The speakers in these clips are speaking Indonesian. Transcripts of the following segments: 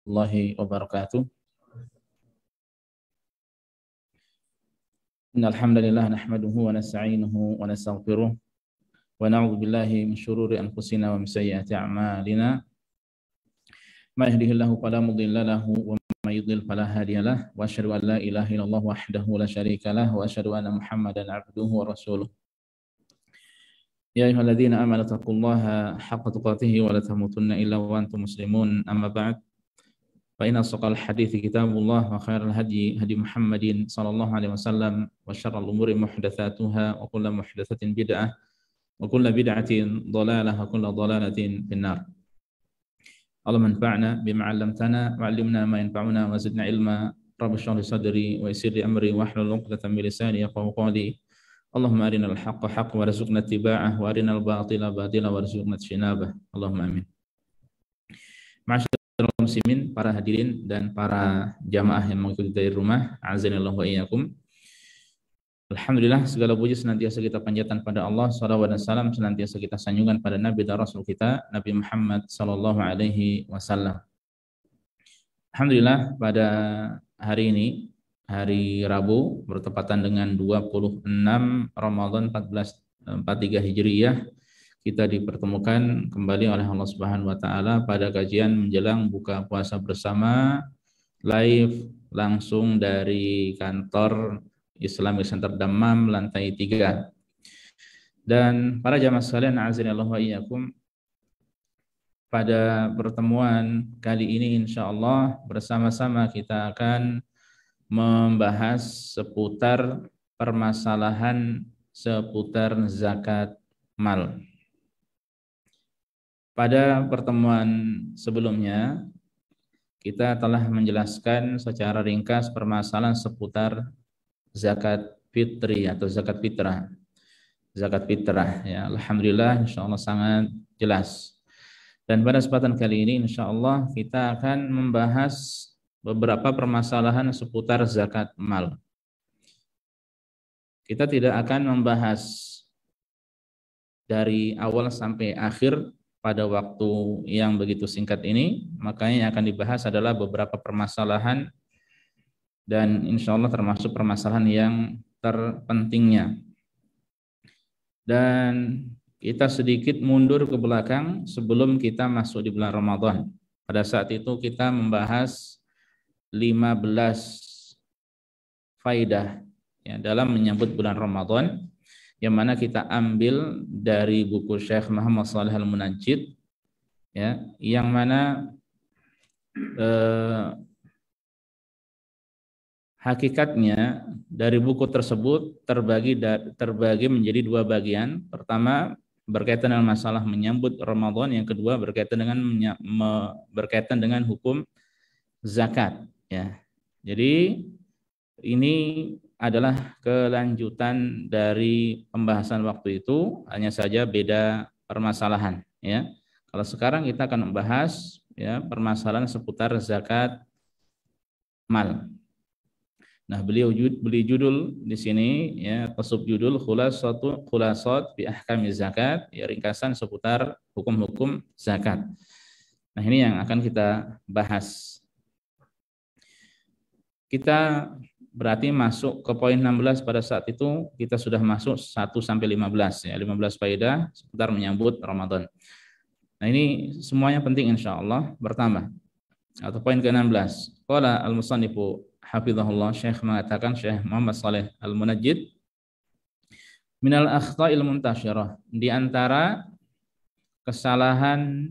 Warahmatullahi wabarakatuh. Innal hamdalillah nahmaduhu wa nasta'inuhu wa nastaghfiruh wa na'udzu billahi min shururi anfusina wa min sayyiati a'malina. May yahdihillahu fala mudilla lahu wa may yudlil fala hadiyalah wa asyhadu an la ilaha illallah wahdahu la syarikalah wa asyhadu anna Muhammadan 'abduhu wa rasuluh. Ya ayyuhalladzina amanu taqullaha haqqa tuqatih wa la tamutunna illa wa antum muslimun. Amma ba'd. Fa inna asqal hadithi kitabullah wa khairal hadi hadi Muhammadin sallallahu alaihi wasallam wa syarrul umuri muhdatsatuha wa kullu muhdatsatin bid'ah wa kullu bid'atin dhalalah wa kullu dhalalatin finnar. Allahumma anfa'na bima 'allamtana wa 'allimna ma yanfa'una wa zidna ilma. Rabbi shrah li sadri wa yassir li amri wa hlul 'uqdatam min lisani yafqahu qawli. Allahumma arinal haqqa haqqan warzuqna ittiba'ah wa arinal batila batila warzuqna ijtinabah. Allahumma amin. Masyaallah muslimin, para hadirin dan para jamaah yang mengikuti dari rumah, azanillahu wa iyyakum. Alhamdulillah, segala puji senantiasa kita panjatkan pada Allah, salawat dan salam senantiasa kita sanjungkan pada Nabi dan Rasul kita, Nabi Muhammad sallallahu alaihi wasallam. Alhamdulillah, pada hari ini, hari Rabu, bertepatan dengan 26 Ramadan 1443 Hijriyah, kita dipertemukan kembali oleh Allah Subhanahu wa taala pada kajian menjelang buka puasa bersama, live langsung dari kantor Islamic Center Dammam lantai 3. Dan para jamaah sekalian, azanillahu wa iyyakum, pada pertemuan kali ini insyaallah bersama-sama kita akan membahas seputar permasalahan seputar zakat mal. Pada pertemuan sebelumnya, kita telah menjelaskan secara ringkas permasalahan seputar zakat fitri atau zakat fitrah. Zakat fitrah, ya, alhamdulillah, insyaallah sangat jelas. Dan pada kesempatan kali ini, insyaallah kita akan membahas beberapa permasalahan seputar zakat mal. Kita tidak akan membahas dari awal sampai akhir pada waktu yang begitu singkat ini, makanya yang akan dibahas adalah beberapa permasalahan dan insya Allah termasuk permasalahan yang terpentingnya. Dan kita sedikit mundur ke belakang sebelum kita masuk di bulan Ramadan. Pada saat itu kita membahas 15 faidah ya, dalam menyambut bulan Ramadan, yang mana kita ambil dari buku Syekh Muhammad Shalih Al-Munajjid, ya, yang mana hakikatnya dari buku tersebut terbagi menjadi dua bagian. Pertama berkaitan dengan masalah menyambut Ramadan, yang kedua berkaitan dengan hukum zakat, ya. Jadi ini adalah kelanjutan dari pembahasan waktu itu, hanya saja beda permasalahan, ya. Kalau sekarang kita akan membahas, ya, permasalahan seputar zakat mal. Nah, beliau beli judul di sini, ya, atau subjudul khulasat fi ahkami zakat, ya, ringkasan seputar hukum-hukum zakat. Nah, ini yang akan kita bahas. Kita berarti masuk ke poin 16. Pada saat itu kita sudah masuk 1 sampai 15, ya, 15 faedah seputar menyambut Ramadan. Nah, ini semuanya penting insyaallah. Pertama, atau poin ke-16. Qala al-musannifu hafizahullah, Syekh mengatakan, Syekh Muhammad Shalih Al-Munajjid, minal akhta'il muntasyirah, di antara kesalahan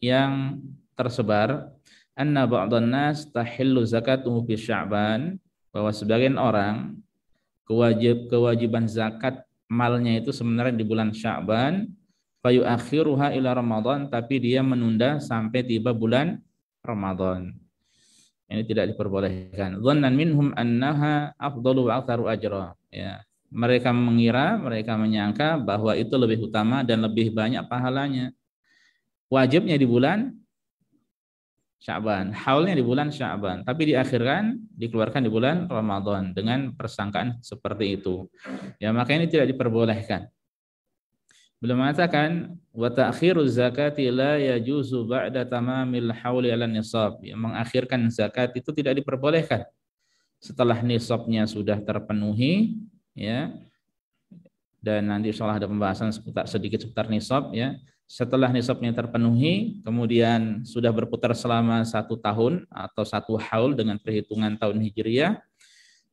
yang tersebar, anna ba'dhan nas tahillu zakatuhu fi Sya'ban, bahwa sebagian orang kewajiban zakat malnya itu sebenarnya di bulan Sya'ban, fayu akhiruha ila Ramadan, tapi dia menunda sampai tiba bulan Ramadan. Ini tidak diperbolehkan. Dhannan minhum annaha afdalu wa aktsaru ajra, ya. Mereka menyangka bahwa itu lebih utama dan lebih banyak pahalanya. Wajibnya di bulan Sya'ban, haulnya di bulan Sya'ban, tapi dikeluarkan di bulan Ramadan dengan persangkaan seperti itu. Ya, maka ini tidak diperbolehkan. Beliau mengatakan wa ta'khiru zakati la yajuzu ba'da tamamil hauli 'ala nisab. Ya, mengakhirkan zakat itu tidak diperbolehkan setelah nisabnya sudah terpenuhi, ya. Dan nanti insyaallah ada pembahasan sedikit seputar nisab, ya. Setelah nisabnya terpenuhi, kemudian sudah berputar selama 1 tahun atau 1 haul dengan perhitungan tahun Hijriyah,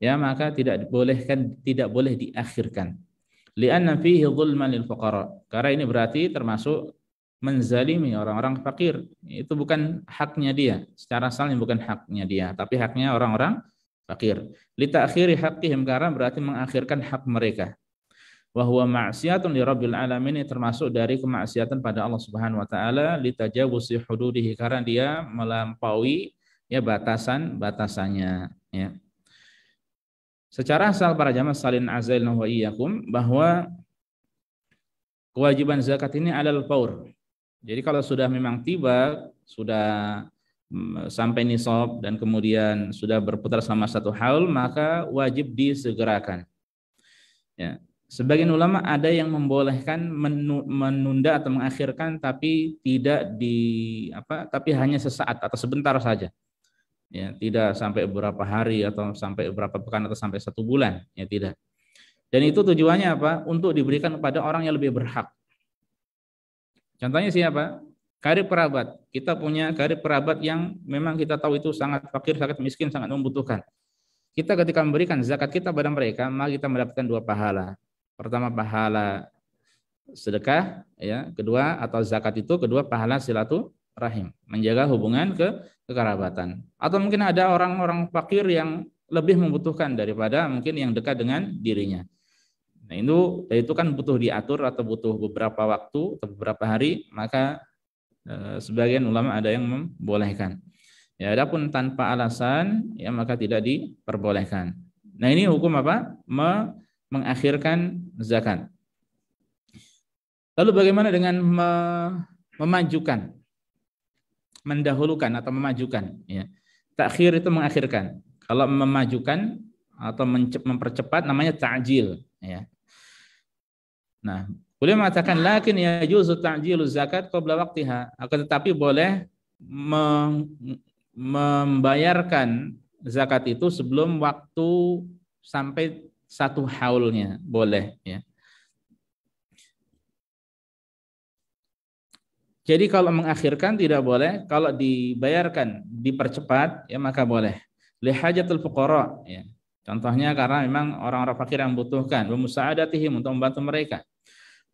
ya, maka tidak boleh diakhirkan. Li'anna fihi zulman lil fuqara. Karena ini berarti termasuk menzalimi orang-orang fakir. Itu bukan haknya dia. Secara asalnya bukan haknya dia, tapi haknya orang-orang fakir. Li ta'khiri haqqihim, karena berarti mengakhirkan hak mereka. Wa huwa ma'siyatun li rabbil alamin, termasuk dari kemaksiatan pada Allah Subhanahu wa taala, li tajawuzi hududihi, karena dia melampaui ya batasan-batasannya, ya. Secara asal para jamaah salin azailna wa iyyakum, bahwa kewajiban zakat ini alal faur. Jadi kalau sudah memang tiba, sudah sampai nisab dan kemudian sudah berputar selama 1 haul, maka wajib disegerakan. Ya. Sebagian ulama ada yang membolehkan menunda atau mengakhirkan, tapi tapi hanya sesaat atau sebentar saja. Ya, tidak sampai beberapa hari atau sampai beberapa pekan atau sampai 1 bulan, ya tidak. Dan itu tujuannya apa? Untuk diberikan kepada orang yang lebih berhak. Contohnya siapa? Karib kerabat. Kita punya karib kerabat yang memang kita tahu itu sangat fakir, sangat miskin, sangat membutuhkan. Kita ketika memberikan zakat kita pada mereka, maka kita mendapatkan 2 pahala. Pertama, pahala sedekah, ya. Kedua, atau zakat itu, kedua pahala silaturahim, menjaga hubungan kekerabatan. Atau mungkin ada orang-orang fakir yang lebih membutuhkan daripada mungkin yang dekat dengan dirinya. Nah, itu kan butuh diatur atau butuh beberapa waktu atau beberapa hari, maka sebagian ulama ada yang membolehkan. Ya, adapun tanpa alasan, ya, maka tidak diperbolehkan. Nah, ini hukum apa? Mengakhirkan zakat. Lalu bagaimana dengan memajukan, mendahulukan atau memajukan? Ya. Takhir itu mengakhirkan. Kalau memajukan atau mempercepat namanya ta'jil. Ya. Nah, beliau mengatakan lakin yajuzu ta'jilu zakat qabla waqtiha. Akan tetapi boleh membayarkan zakat itu sebelum waktu sampai 1 haulnya, boleh, ya. Jadi kalau mengakhirkan tidak boleh, kalau dibayarkan dipercepat, ya, maka boleh. Lihajatul fuqara, ya. Contohnya karena memang orang-orang fakir yang membutuhkan, wa musa'adatihim, untuk membantu mereka.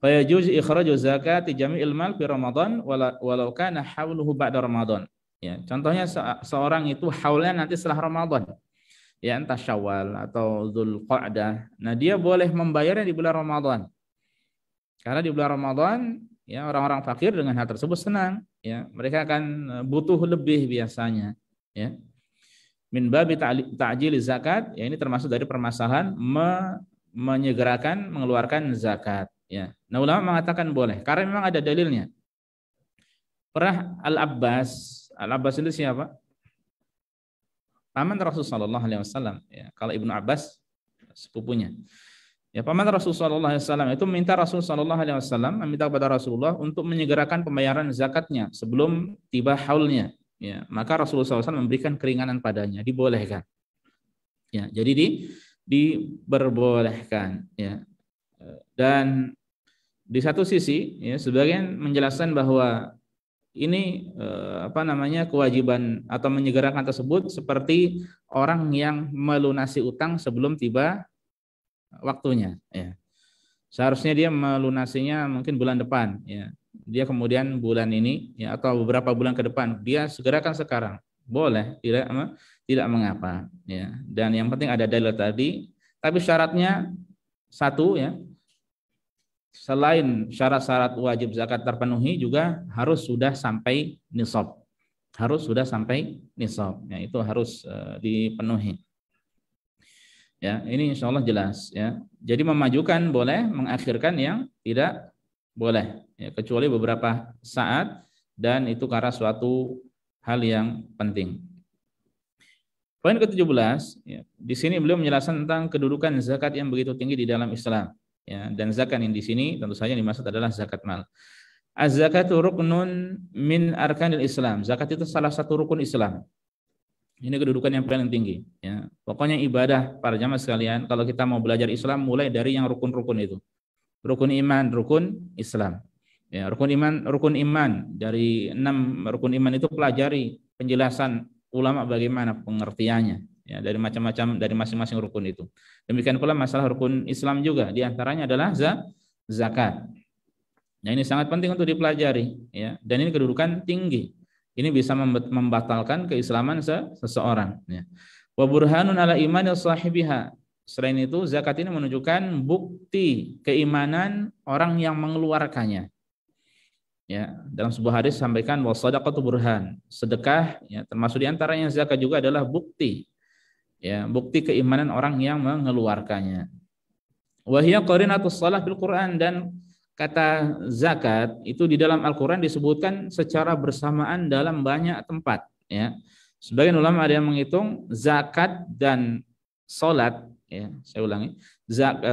Fa yajuzu ikhraju zakati jami'il mal fi Ramadan walau kana hauluhu ba'da Ramadan. Ya, contohnya seorang itu haulnya nanti setelah Ramadan. Ya, entah Syawal atau Dzulqa'dah. Nah, dia boleh membayarnya di bulan Ramadan. Karena di bulan Ramadan, ya, orang-orang fakir dengan hal tersebut senang, ya, mereka akan butuh lebih biasanya, ya. Min babi ta'jil zakat, ya, ini termasuk dari permasalahan menyegerakan mengeluarkan zakat, ya. Nah, ulama mengatakan boleh karena memang ada dalilnya. Pernah Al-Abbas itu siapa? Paman Rasulullah SAW, ya. Kalau Ibnu Abbas sepupunya. Ya, paman Rasulullah SAW itu minta Rasulullah SAW meminta kepada Rasulullah untuk menyegerakan pembayaran zakatnya sebelum tiba haulnya. Ya, maka Rasulullah SAW memberikan keringanan padanya, dibolehkan. Ya, jadi diperbolehkan. Ya, dan di satu sisi, ya, sebagian menjelaskan bahwa ini kewajiban atau menyegerakan tersebut seperti orang yang melunasi utang sebelum tiba waktunya, ya. Seharusnya dia melunasinya mungkin bulan depan, ya. Dia kemudian bulan ini, ya, atau beberapa bulan ke depan dia segerakan sekarang. Boleh, tidak mengapa, ya. Dan yang penting ada dalil tadi, tapi syaratnya satu, ya. Selain syarat-syarat wajib zakat terpenuhi, juga harus sudah sampai nisab. Harus sudah sampai nisab, ya, itu harus dipenuhi. Ya, ini insya Allah jelas, ya. Jadi memajukan boleh, mengakhirkan yang tidak boleh, ya, kecuali beberapa saat, dan itu karena suatu hal yang penting. Poin ke-17, ya, di sini beliau menjelaskan tentang kedudukan zakat yang begitu tinggi di dalam Islam. Ya, dan zakat yang di sini tentu saja dimaksud adalah zakat mal. Az-zakatu ruknun min arkanil Islam. Zakat itu salah satu rukun Islam. Ini kedudukan yang paling tinggi. Ya. Pokoknya ibadah para jamaah sekalian, kalau kita mau belajar Islam mulai dari yang rukun-rukun itu. Rukun iman, rukun Islam. Ya, rukun iman dari 6 rukun iman itu pelajari penjelasan ulama bagaimana pengertiannya. Ya, dari macam-macam dari masing-masing rukun itu. Demikian pula masalah rukun Islam juga. Di antaranya adalah zakat. Nah, ini sangat penting untuk dipelajari. Ya, dan ini kedudukan tinggi. Ini bisa membatalkan keislaman seseorang. Ya. Wa burhanun ala imani sahibiha. Selain itu, zakat ini menunjukkan bukti keimanan orang yang mengeluarkannya. Ya, dalam sebuah hadis sampaikan wa shadaqatu burhan. Sedekah, ya, termasuk diantaranya zakat juga adalah bukti. Ya, bukti keimanan orang yang mengeluarkannya. Wa hiya qarinatus shalah bil Quran, dan kata zakat itu di dalam Al-Quran disebutkan secara bersamaan dalam banyak tempat. Ya. Sebagian ulama ada yang menghitung zakat dan salat, ya, saya ulangi,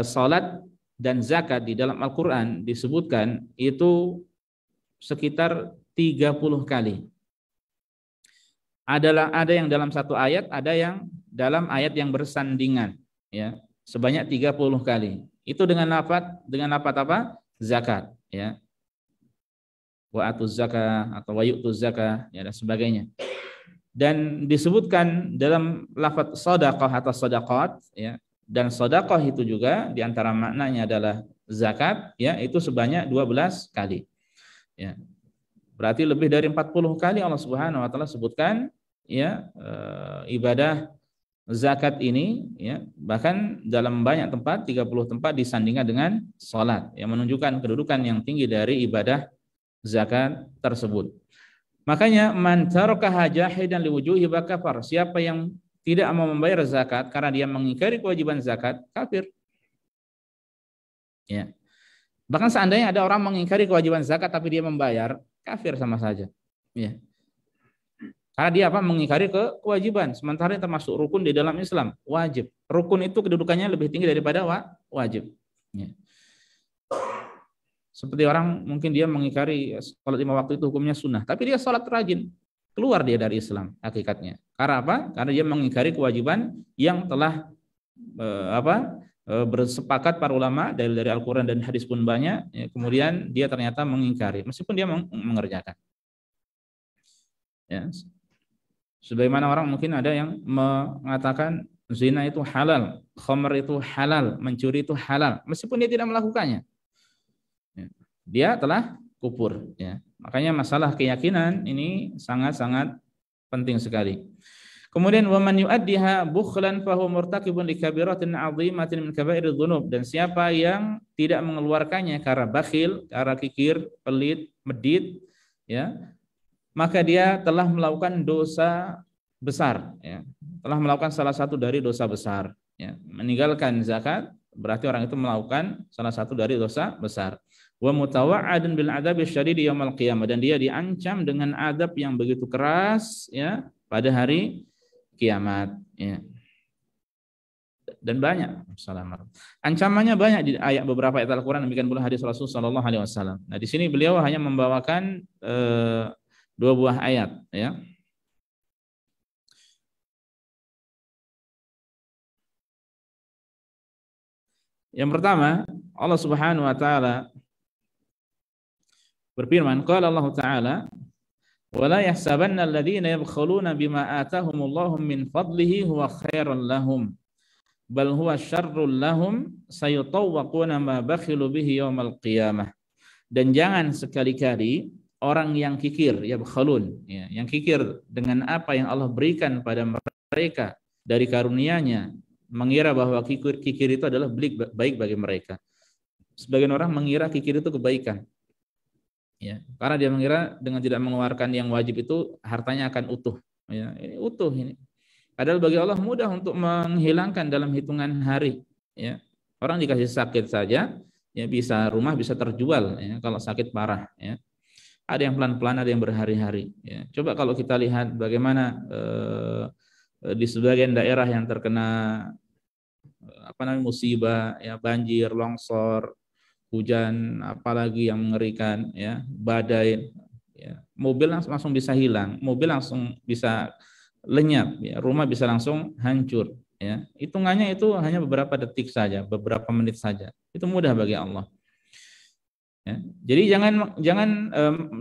salat dan zakat di dalam Al-Quran disebutkan itu sekitar 30 kali. Ada yang dalam satu ayat, ada yang dalam ayat yang bersandingan, ya, sebanyak 30 kali. Itu dengan lafaz apa? Zakat, ya, wa atuz zakah atau wa yu'tuz zakah, ya, dan sebagainya. Dan disebutkan dalam lafaz shadaqah atau shadaqat, ya, dan shadaqah itu juga diantara maknanya adalah zakat, ya, itu sebanyak 12 kali, ya. Berarti lebih dari 40 kali Allah Subhanahu wa taala sebutkan, ya, ibadah zakat ini, ya, bahkan dalam banyak tempat 30 tempat disandingkan dengan salat, yang menunjukkan kedudukan yang tinggi dari ibadah zakat tersebut. Makanya man tarakaha jahidan liwujuhi kafar. Siapa yang tidak mau membayar zakat karena dia mengingkari kewajiban zakat, kafir. Ya. Bahkan seandainya ada orang mengingkari kewajiban zakat tapi dia membayar, kafir sama saja. Ya. Karena dia mengingkari kewajiban, sementara itu termasuk rukun di dalam Islam, wajib. Rukun itu kedudukannya lebih tinggi daripada wajib. Ya. Seperti orang mungkin dia mengingkari sholat 5 waktu itu hukumnya sunnah, tapi dia sholat rajin, keluar dia dari Islam hakikatnya. Karena apa? Karena dia mengingkari kewajiban yang telah bersepakat para ulama dari Al-Quran dan hadis pun banyak. Ya, kemudian dia ternyata mengingkari, meskipun dia mengerjakan. Ya. Sebagaimana orang mungkin ada yang mengatakan zina itu halal, khamr itu halal, mencuri itu halal, meskipun dia tidak melakukannya. Ya. Dia telah kufur. Ya. Makanya masalah keyakinan ini sangat-sangat penting sekali. Kemudian waman yu'addiha bukhlan fahuwa murtakibun likabiratin 'azimatin min kaba'iriz dzunub, dan siapa yang tidak mengeluarkannya karena bakhil, karena kikir, pelit, medit, ya, maka dia telah melakukan dosa besar, ya. Telah melakukan salah satu dari dosa besar, ya. Meninggalkan zakat berarti orang itu melakukan salah satu dari dosa besar. Wa mutawa'adun bil adabi syadid yaumil qiyamah, dan dia diancam dengan adab yang begitu keras, ya, pada hari kiamat, ya. Dan banyak ancamannya banyak di ayat beberapa ayat Al-Qur'an, demikian pula hadis Rasul sallallahu alaihi wasallam. Nah, di sini beliau hanya membawakan 2 buah ayat, ya. Yang pertama, Allah Subhanahu wa taala berfirman, qala Allah taala, wala yahsabanna alladziina yabkhuluna bima atahumullahu min fadlihi huwa khairan lahum bal huwa syarrul lahum sayutawwaquna ma bakhilu bihi yaumal qiyamah. Dan jangan sekali-kali orang yang kikir, yabkhulun, ya, yang kikir dengan apa yang Allah berikan pada mereka dari karunia-Nya, mengira bahwa kikir itu adalah baik bagi mereka. Sebagian orang mengira kikir itu kebaikan, ya, karena dia mengira dengan tidak mengeluarkan yang wajib itu hartanya akan utuh, ya, ini utuh ini. Padahal bagi Allah mudah untuk menghilangkan dalam hitungan hari, ya. Orang dikasih sakit saja, ya, bisa rumah bisa terjual, ya, kalau sakit parah, ya. Ada yang pelan-pelan, ada yang berhari-hari, ya. Coba kalau kita lihat bagaimana di sebagian daerah yang terkena musibah, ya, banjir, longsor, hujan, apalagi yang mengerikan, ya, badai, ya, mobil langsung bisa hilang, mobil langsung bisa lenyap, ya, rumah bisa langsung hancur, ya. Hitungannya itu hanya beberapa detik saja, beberapa menit saja. Itu mudah bagi Allah. Ya. Jadi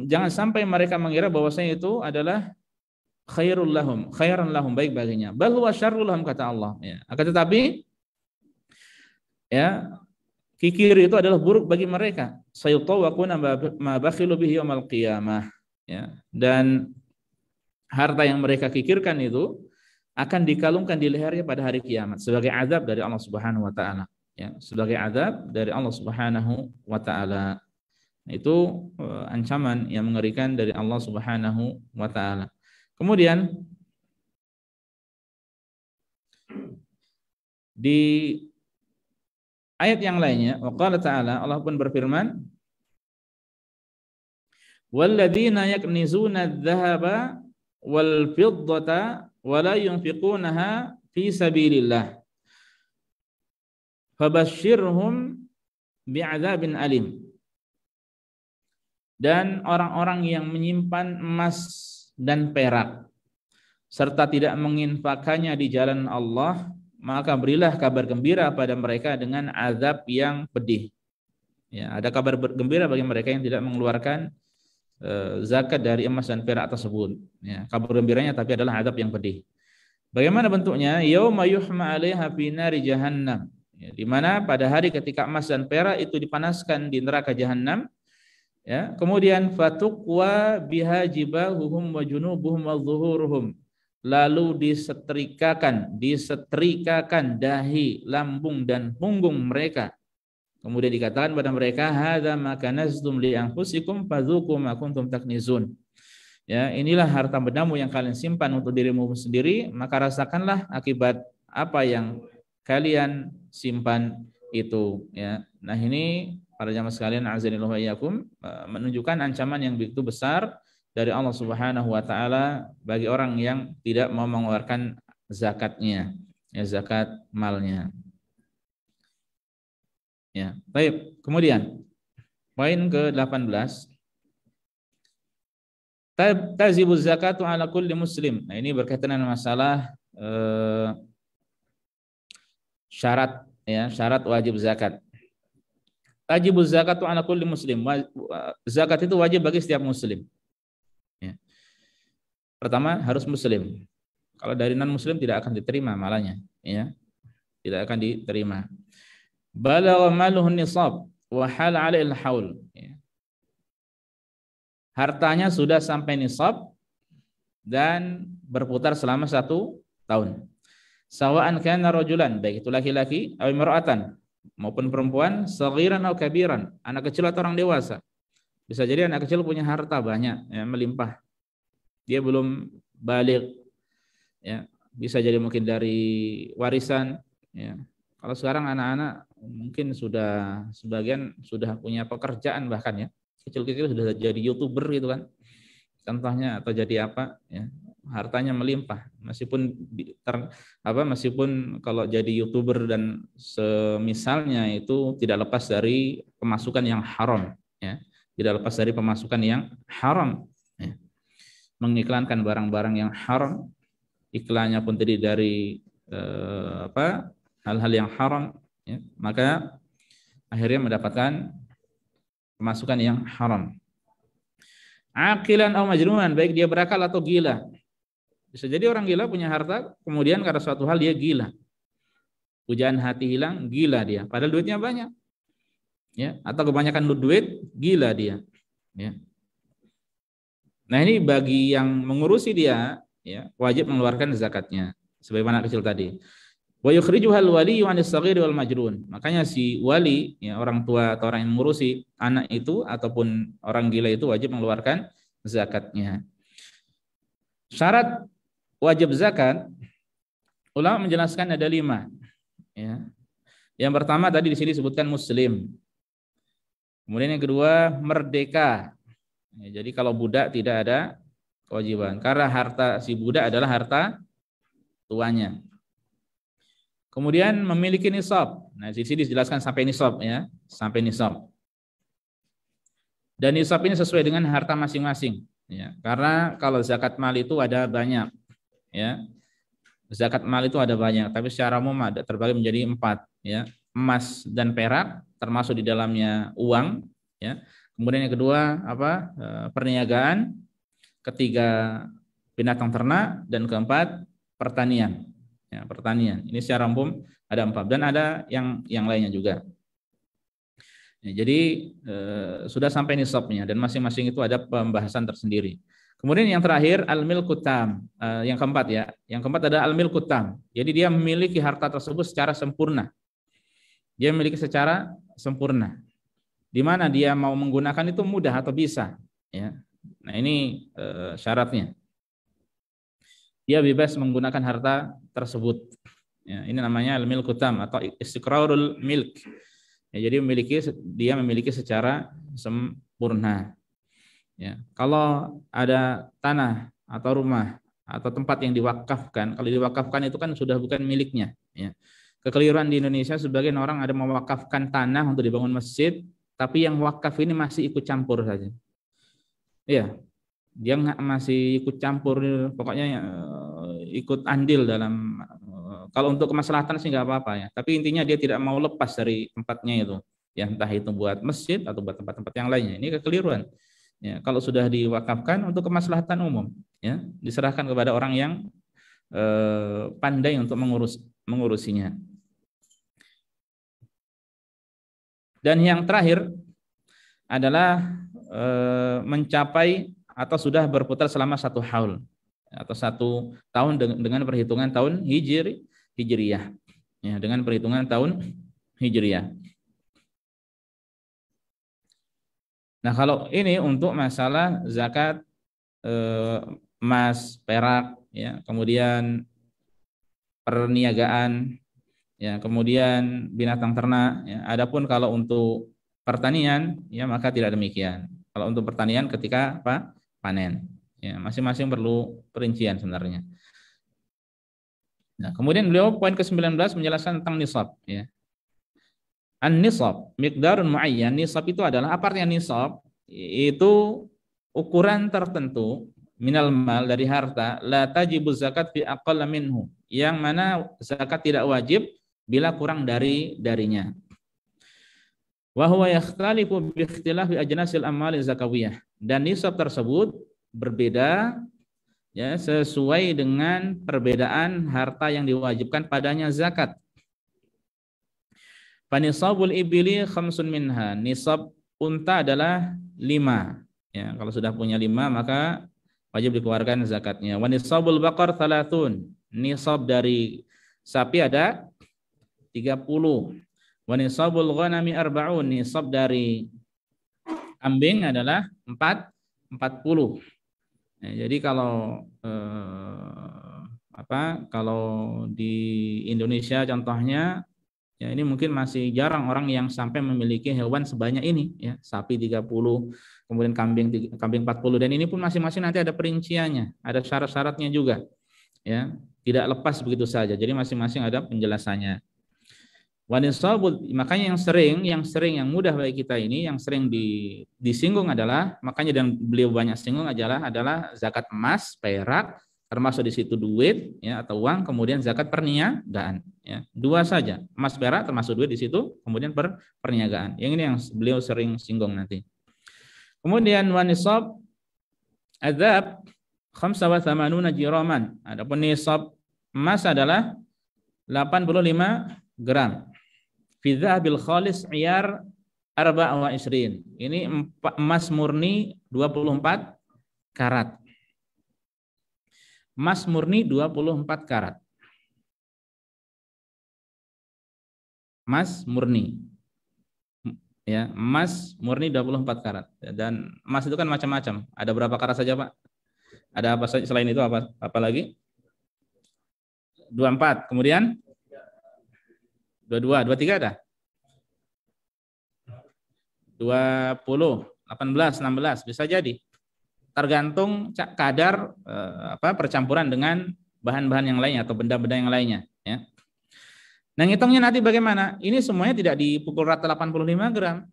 jangan sampai mereka mengira bahwasanya itu adalah khairan lahum, baik baginya. Bal huwa syarrul lahum, kata Allah, ya. Akan tetapi, ya, kikir itu adalah buruk bagi mereka. Sayutawaquna ma bakhilu bihi yaumil qiyamah, ya. Dan harta yang mereka kikirkan itu akan dikalungkan di lehernya pada hari kiamat sebagai azab dari Allah Subhanahu wa taala, ya, sebagai azab dari Allah Subhanahu wa taala. Itu ancaman yang mengerikan dari Allah Subhanahu wa taala. Kemudian di ayat yang lainnya, waqala ta'ala, Allah pun berfirman, walladzina yaknizuna adh-dhahaba wal fiddata wa la yunfiqunaha fi sabilillah fabashshirhum bi'adzabin alim. Dan orang-orang yang menyimpan emas dan perak serta tidak menginfakkannya di jalan Allah, maka berilah kabar gembira pada mereka dengan azab yang pedih. Ya, ada kabar gembira bagi mereka yang tidak mengeluarkan zakat dari emas dan perak tersebut. Ya, kabar gembiranya tapi adalah azab yang pedih. Bagaimana bentuknya? Yauma yuhma 'alaiha fi nari jahannam. Ya, di mana pada hari ketika emas dan perak itu dipanaskan di neraka jahanam. Ya, kemudian fatuqwa biha jibahuhum wa junubuhum wa dhuhuruhum. Lalu disetrikakan dahi, lambung dan punggung mereka. Kemudian dikatakan pada mereka, hadza ma kanaztum li anfusikum fadzuqu ma kuntum taknizun. Ya, inilah harta benamu yang kalian simpan untuk dirimu sendiri, maka rasakanlah akibat apa yang kalian simpan itu, ya. Nah, ini para jamaah sekalian, azanillahu wa iyyakum, menunjukkan ancaman yang begitu besar dari Allah Subhanahu wa taala bagi orang yang tidak mau mengeluarkan zakatnya, ya, zakat malnya. Ya, baik. Kemudian poin ke-18, tazibu zakatu ala kulli muslim. Nah, ini berkaitan dengan masalah syarat, ya, syarat wajib zakat. Tajibu zakatu ala kulli muslim. Zakat itu wajib bagi setiap muslim. Ya. Pertama, harus muslim. Kalau dari non muslim tidak akan diterima malahnya, ya. Tidak akan diterima. Balagha maluhu nisab wa hal 'alail haul. Ya. Hartanya sudah sampai nisab dan berputar selama 1 tahun. Sawa'an kana rajulan, baik itu laki-laki atau imra'atan maupun perempuan, saghiran atau kabiran, anak kecil atau orang dewasa. Bisa jadi anak kecil punya harta banyak, ya, melimpah. Dia belum baligh, ya. Bisa jadi mungkin dari warisan, ya. Kalau sekarang anak-anak mungkin sudah sebagian sudah punya pekerjaan, bahkan, ya. Kecil-kecil sudah jadi YouTuber gitu kan. Contohnya, atau jadi apa, ya. Hartanya melimpah, meskipun kalau jadi YouTuber dan semisalnya itu tidak lepas dari pemasukan yang haram, ya. Tidak lepas dari pemasukan yang haram, ya. Mengiklankan barang-barang yang haram, iklannya pun tadi dari hal-hal yang haram, ya. Maka akhirnya mendapatkan pemasukan yang haram. Aqilan atau majnunan, baik dia berakal atau gila. Bisa jadi orang gila punya harta, kemudian karena suatu hal dia gila. Pujaan hati hilang, gila dia. Padahal duitnya banyak. Ya, atau kebanyakan duit, gila dia. Ya. Nah, ini bagi yang mengurusi dia, ya, wajib mengeluarkan zakatnya. Sebagaimana anak kecil tadi. Wa yukhrijuhal waliyyu 'anis shaghiri wal majnun. Makanya si wali, ya, orang tua atau orang yang mengurusi anak itu ataupun orang gila itu wajib mengeluarkan zakatnya. Syarat wajib zakat, ulama menjelaskan ada 5. Ya. Yang pertama tadi di sini disebutkan muslim. Kemudian yang kedua merdeka. Ya, jadi kalau budak tidak ada kewajiban, karena harta si budak adalah harta tuannya. Kemudian memiliki nisab. Nah, di sini dijelaskan sampai nisab ya, sampai nisab. Dan nisab ini sesuai dengan harta masing-masing ya. Karena kalau zakat mal itu ada banyak ya. Zakat mal itu ada banyak, tapi secara umum ada terbagi menjadi 4 ya. Emas dan perak termasuk di dalamnya uang ya. Kemudian yang kedua apa? Perniagaan, ketiga binatang ternak, dan keempat pertanian. Ya, pertanian. Ini secara umum ada 4 dan ada yang lainnya juga. Ya, jadi sudah sampai nisabnya dan masing-masing itu ada pembahasan tersendiri. Kemudian yang terakhir al-milku tam, yang keempat ya. Yang keempat ada al-milku tam. Jadi dia memiliki harta tersebut secara sempurna. Dia memiliki secara sempurna. Di mana dia mau menggunakan itu mudah atau bisa ya. Nah, ini syaratnya. Dia bebas menggunakan harta tersebut. Ya, ini namanya al-milku tam atau istiqrarul milk. Ya, jadi dia memiliki secara sempurna. Ya, kalau ada tanah atau rumah atau tempat yang diwakafkan, kalau diwakafkan itu kan sudah bukan miliknya. Ya. Kekeliruan di Indonesia sebagian orang ada mewakafkan tanah untuk dibangun masjid, tapi yang wakaf ini masih ikut campur saja. Iya, dia masih ikut campur, pokoknya ikut andil dalam. Kalau untuk kemaslahatan sih nggak apa-apa ya. Tapi intinya dia tidak mau lepas dari tempatnya itu. Ya, entah itu buat masjid atau buat tempat-tempat yang lainnya. Ini kekeliruan. Ya, kalau sudah diwakafkan untuk kemaslahatan umum, ya diserahkan kepada orang yang pandai untuk mengurusinya. Dan yang terakhir adalah mencapai atau sudah berputar selama 1 haul atau 1 tahun dengan perhitungan tahun hijriyah. Ya, dengan perhitungan tahun hijriyah. Nah, kalau ini untuk masalah zakat emas, perak, ya, kemudian perniagaan, ya, kemudian binatang ternak. Ya. Adapun kalau untuk pertanian, ya maka tidak demikian. Kalau untuk pertanian ketika apa? Panen. Ya, masing-masing perlu perincian sebenarnya. Nah, kemudian beliau poin ke-19 menjelaskan tentang nisab. Ya. An-nisab, miqdarun muayyan. Nisab itu adalah, apa artinya nisab? Itu ukuran tertentu minal mal, dari harta, la tajibu zakat fi aqalla minhu, yang mana zakat tidak wajib bila kurang darinya. Wa huwa yakhtalifu bi ikhtilafi ajnasil amwal zakawiyah, dan nisab tersebut berbeda ya sesuai dengan perbedaan harta yang diwajibkan padanya zakat. Fanisabul ibili khamsun minha, nisab unta adalah 5. Ya, kalau sudah punya 5 maka wajib dikeluarkan zakatnya. Wa nisabul baqar 30, nisab dari sapi ada 30. Wa nisabul ghanami 40, nisab dari kambing adalah 40. Ya, jadi kalau kalau di Indonesia contohnya, ya ini mungkin masih jarang orang yang sampai memiliki hewan sebanyak ini ya, sapi 30, kemudian kambing 40, dan ini pun masing-masing nanti ada perinciannya, ada syarat-syaratnya juga. Ya, tidak lepas begitu saja. Jadi masing-masing ada penjelasannya. Makanya yang mudah bagi kita ini, yang sering disinggung adalah, makanya dan beliau banyak singgung adalah zakat emas, perak, termasuk di situ duit ya atau uang, kemudian zakat perniagaan ya. 2 saja, emas perak termasuk duit di situ, kemudian perniagaan. Yang ini yang beliau sering singgung nanti. Kemudian wanisab adzab 85 jiraman. Adapun nisab emas adalah 85 gram. Fi dzahabil khalis iyar 24. Ini emas murni 24 karat. Emas murni 24 karat. Emas murni. Ya, emas murni 24 karat. Dan emas itu kan macam-macam. Ada berapa karat saja, Pak? Ada apa saja selain itu, apa lagi? 24. Kemudian 22, 23 ada? 20, 18, 16 bisa jadi. Tergantung kadar percampuran dengan bahan-bahan yang lainnya atau benda-benda yang lainnya ya. Nah, ngitungnya nanti bagaimana? Ini semuanya tidak dipukul rata 85 gram.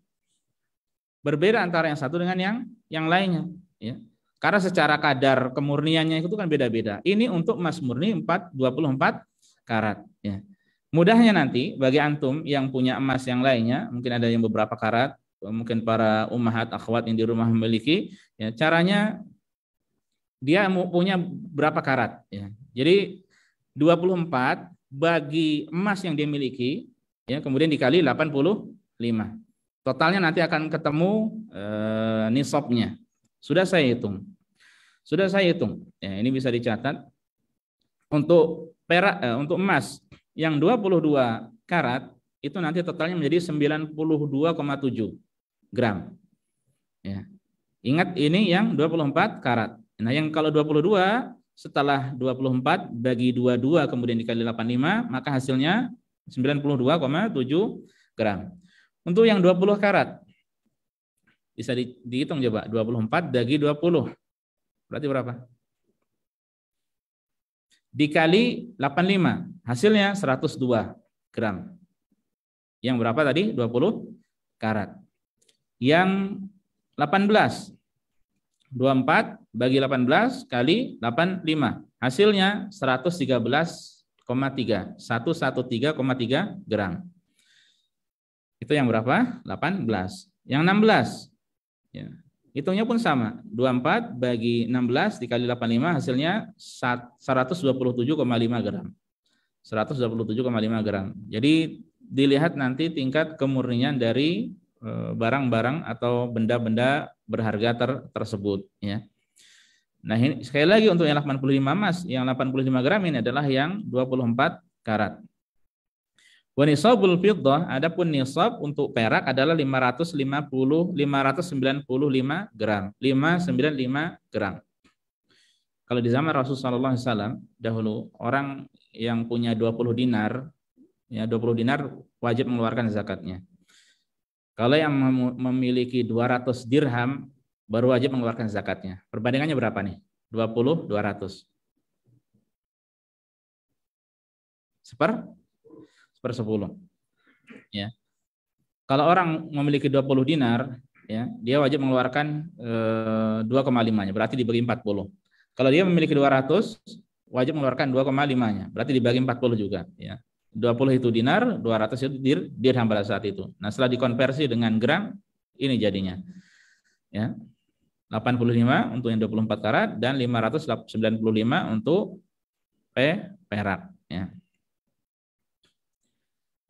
Berbeda antara yang satu dengan yang lainnya. Ya. Karena secara kadar kemurniannya itu kan beda-beda. Ini untuk emas murni 24 karat. Ya. Mudahnya nanti bagi antum yang punya emas yang lainnya, mungkin ada yang beberapa karat, mungkin para ummahat akhwat yang di rumah memiliki, ya, caranya dia punya berapa karat. Ya. Jadi 24 bagi emas yang dia miliki, ya, kemudian dikali 85. Totalnya nanti akan ketemu nisabnya. Sudah saya hitung. Ya, ini bisa dicatat. Untuk perak, untuk emas yang 22 karat itu nanti totalnya menjadi 92,7 gram. Ya. Ingat ini yang 24 karat. Nah, yang kalau 22 setelah 24 bagi 22 kemudian dikali 85, maka hasilnya 92,7 gram. Untuk yang 20 karat bisa dihitung coba, 24 bagi 20. Berarti berapa? Dikali 85, hasilnya 102 gram. Yang berapa tadi? 20 karat. Yang 18, 24 bagi 18 kali 85, hasilnya 113,3 gram. Itu yang berapa? 18. Yang 16, ya, hitungnya pun sama. 24 bagi 16 dikali 85, hasilnya 127,5 gram. 127,5 gram. Jadi dilihat nanti tingkat kemurnian dari barang-barang atau benda-benda berharga tersebut, ya. Nah, ini sekali lagi untuk yang 85 emas, yang 85 gram ini adalah yang 24 karat. Wa nisabul fiddah, adapun nisab untuk perak adalah 595 gram. 595 gram. Kalau di zaman Rasulullah SAW dahulu, orang yang punya 20 dinar, ya 20 dinar wajib mengeluarkan zakatnya. Kalau yang memiliki 200 dirham baru wajib mengeluarkan zakatnya. Perbandingannya berapa nih? 20, 200. Seper 10. Ya. Kalau orang memiliki 20 dinar, ya, dia wajib mengeluarkan 2,5-nya, berarti dibagi 40. Kalau dia memiliki 200, wajib mengeluarkan 2,5-nya, berarti dibagi 40 juga, ya. 20 itu dinar, 200 itu dirham pada saat itu. Nah, setelah dikonversi dengan gram, ini jadinya. Ya. 85 untuk yang 24 karat dan 595 untuk perak, ya.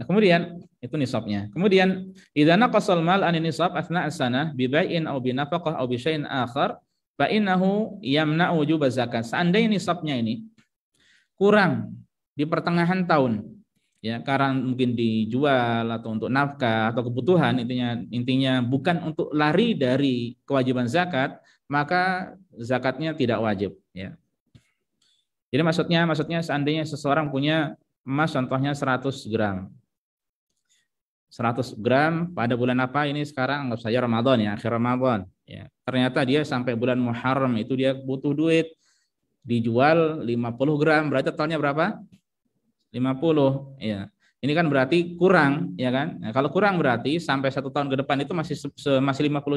Nah, kemudian itu nisabnya. Kemudian idza naqasal mal an nisab athna as-sanah bi bai'in aw bi nafaqah aw bi syai'in akhar fa innahu yamna'u wujub zakat. Seandainya nisabnya ini kurang di pertengahan tahun, ya, karena mungkin dijual atau untuk nafkah atau kebutuhan, intinya bukan untuk lari dari kewajiban zakat, maka zakatnya tidak wajib, ya. Jadi maksudnya seandainya seseorang punya emas contohnya 100 gram. 100 gram pada bulan apa ini sekarang, anggap saja Ramadan, ya, akhir Ramadan, ya. Ternyata dia sampai bulan Muharram itu dia butuh duit, dijual 50 gram, berarti totalnya berapa? 50, ya. Ini kan berarti kurang, ya kan? Nah, kalau kurang berarti sampai 1 tahun ke depan itu masih 50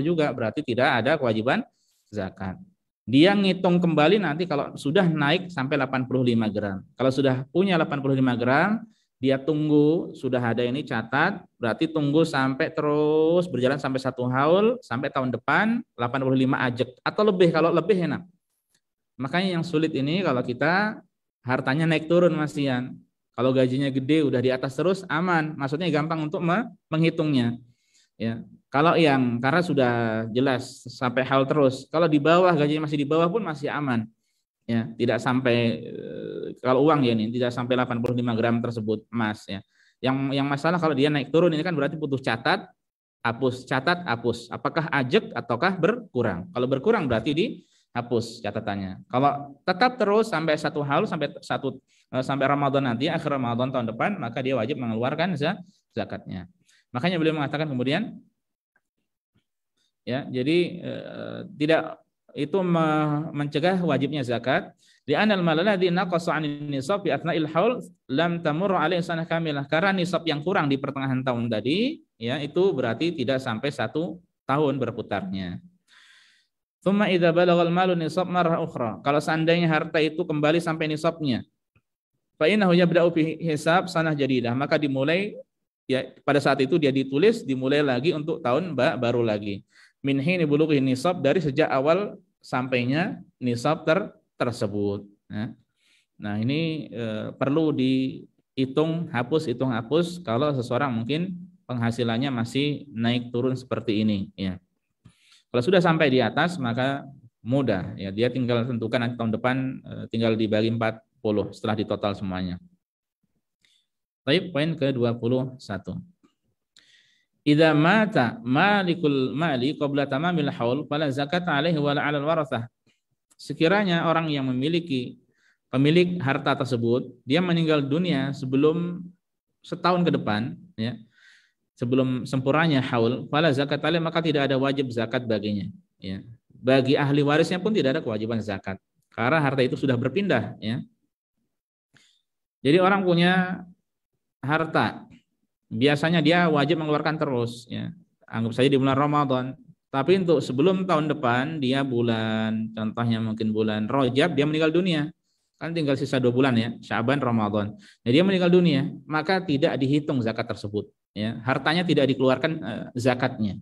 juga, berarti tidak ada kewajiban zakat. Dia ngitung kembali nanti kalau sudah naik sampai 85 gram. Kalau sudah punya 85 gram, dia tunggu, sudah ada ini catat, berarti tunggu sampai terus berjalan sampai 1 haul, sampai tahun depan 85 ajek atau lebih, kalau lebih enak. Makanya yang sulit ini kalau kita hartanya naik turun, Mas Ian. Kalau gajinya gede udah di atas terus aman, maksudnya gampang untuk menghitungnya. Ya. Kalau yang karena sudah jelas sampai haul terus, kalau di bawah gajinya masih di bawah pun masih aman. Ya, tidak sampai kalau uang ya ini tidak sampai 85 gram tersebut emas, ya. Yang masalah kalau dia naik turun ini kan berarti butuh catat, hapus. Apakah ajek ataukah berkurang? Kalau berkurang berarti dihapus catatannya. Kalau tetap terus sampai 1 haul sampai Ramadan nanti, akhir Ramadan tahun depan, maka dia wajib mengeluarkan zakatnya. Makanya beliau mengatakan kemudian, ya, jadi tidak itu mencegah wajibnya zakat. Di anal malalladzi naqasa 'anil nisab fi athna'il haul lam tamur 'alaihi sanah kamilah. Karena nisab yang kurang di pertengahan tahun tadi, ya itu berarti tidak sampai 1 tahun berputarnya. Tsumma idza balagal malu nisab marrah ukhra. Kalau seandainya harta itu kembali sampai nisabnya, fa innahu yabda'u fi hisab sanah jadidah, maka dimulai ya pada saat itu dia ditulis dimulai lagi untuk tahun baru lagi. Min hini bulughi nisab, dari sejak awal sampainya nisab tersebut. Nah ini perlu dihitung hitung hapus kalau seseorang mungkin penghasilannya masih naik turun seperti ini. Ya. Kalau sudah sampai di atas maka mudah. Ya, dia tinggal tentukan nanti tahun depan tinggal dibagi 40 setelah ditotal semuanya. Baik, poin ke-21. Idza mata malikul mali qabla tamamil haul fala zakat alaihi wala 'alal warathah. Sekiranya orang yang memiliki pemilik harta tersebut dia meninggal dunia sebelum setahun ke depan, ya, sebelum sempurnanya haul, fala zakat alaihi, maka tidak ada wajib zakat baginya. Ya. Bagi ahli warisnya pun tidak ada kewajiban zakat karena harta itu sudah berpindah. Ya. Jadi orang punya harta, biasanya dia wajib mengeluarkan terus, ya. Anggap saja di bulan Ramadan. Tapi untuk sebelum tahun depan, dia bulan, contohnya mungkin bulan Rajab, dia meninggal dunia. Kan tinggal sisa 2 bulan ya, Syaban, Ramadan. Nah, dia meninggal dunia, maka tidak dihitung zakat tersebut. Ya. Hartanya tidak dikeluarkan zakatnya.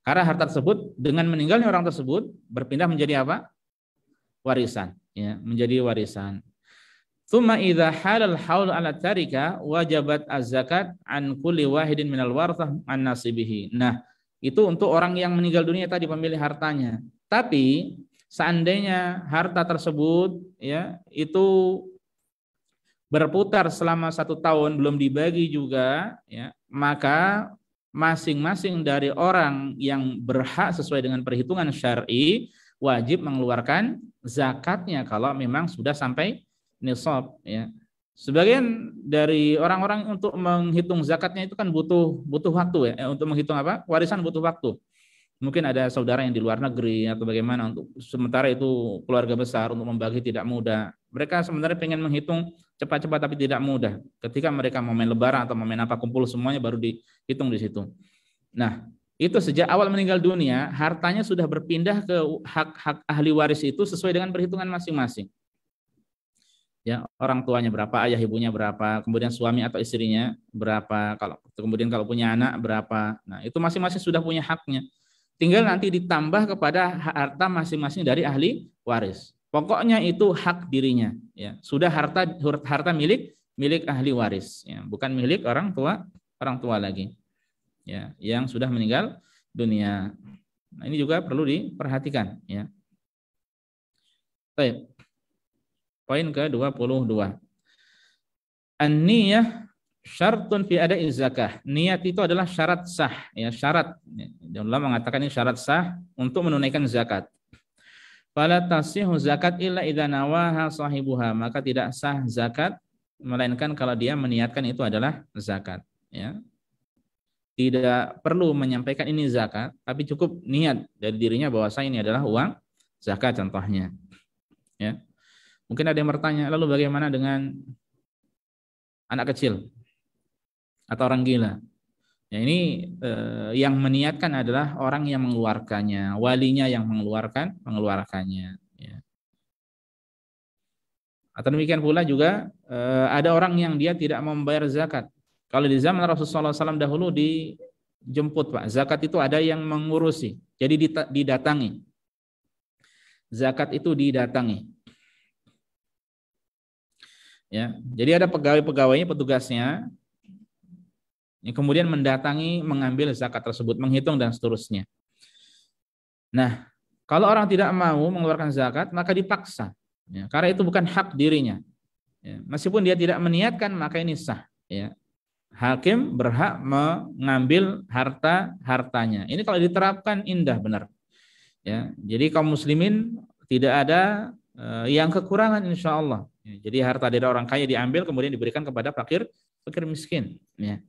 Karena harta tersebut dengan meninggalnya orang tersebut berpindah menjadi apa? Warisan. Ya, menjadi warisan. Tsumma idza halal haul ala tarika wajabat az-zakat an kulli wahidin minal warathah an nasibihi. Nah, itu untuk orang yang meninggal dunia tadi, pemilik hartanya. Tapi seandainya harta tersebut ya itu berputar selama 1 tahun belum dibagi juga, ya, maka masing-masing dari orang yang berhak sesuai dengan perhitungan syar'i wajib mengeluarkan zakatnya kalau memang sudah sampai nisab, ya. Sebagian dari orang-orang untuk menghitung zakatnya itu kan butuh waktu, ya. Untuk menghitung apa? Warisan butuh waktu. Mungkin ada saudara yang di luar negeri atau bagaimana, untuk sementara itu keluarga besar, untuk membagi tidak mudah. Mereka sebenarnya pengen menghitung cepat-cepat tapi tidak mudah. Ketika mereka momen lebaran atau momen apa kumpul semuanya baru dihitung di situ. Nah, itu sejak awal meninggal dunia hartanya sudah berpindah ke hak-hak ahli waris itu sesuai dengan perhitungan masing-masing. Ya, orang tuanya berapa, ayah ibunya berapa, kemudian suami atau istrinya berapa, kemudian kalau punya anak berapa. Nah, itu masing-masing sudah punya haknya. Tinggal nanti ditambah kepada harta masing-masing dari ahli waris. Pokoknya itu hak dirinya, ya. Sudah harta milik ahli waris, ya, bukan milik orang tua lagi. Ya, yang sudah meninggal dunia. Nah, ini juga perlu diperhatikan, ya. Baik. Poin ke-22. An-niyah syartun fi ada'i zakah. Niat itu adalah syarat sah, ya, syarat. Allah mengatakan ini syarat sah untuk menunaikan zakat. Fala tasihhu zakat illa idza nawaha sahibuha. Maka tidak sah zakat melainkan kalau dia meniatkan itu adalah zakat, ya. Tidak perlu menyampaikan ini zakat, tapi cukup niat dari dirinya bahwasanya ini adalah uang zakat contohnya, ya. Mungkin ada yang bertanya, lalu bagaimana dengan anak kecil atau orang gila? Ya, ini yang meniatkan adalah orang yang mengeluarkannya, walinya yang mengeluarkannya. Ya. Atau demikian pula juga ada orang yang dia tidak mau membayar zakat. Kalau di zaman Rasulullah SAW dahulu dijemput, Pak, zakat itu ada yang mengurusi, jadi didatangi. Zakat itu didatangi. Ya, jadi ada pegawai-pegawainya, petugasnya, yang kemudian mendatangi, mengambil zakat tersebut, menghitung dan seterusnya. Nah, kalau orang tidak mau mengeluarkan zakat, maka dipaksa, ya, karena itu bukan hak dirinya. Ya, meskipun dia tidak meniatkan, maka ini sah. Ya. Hakim berhak mengambil hartanya. Ini kalau diterapkan indah benar. Ya, jadi kaum muslimin tidak ada yang kekurangan, insya Allah. Jadi harta dari orang kaya diambil kemudian diberikan kepada fakir miskin. Ya.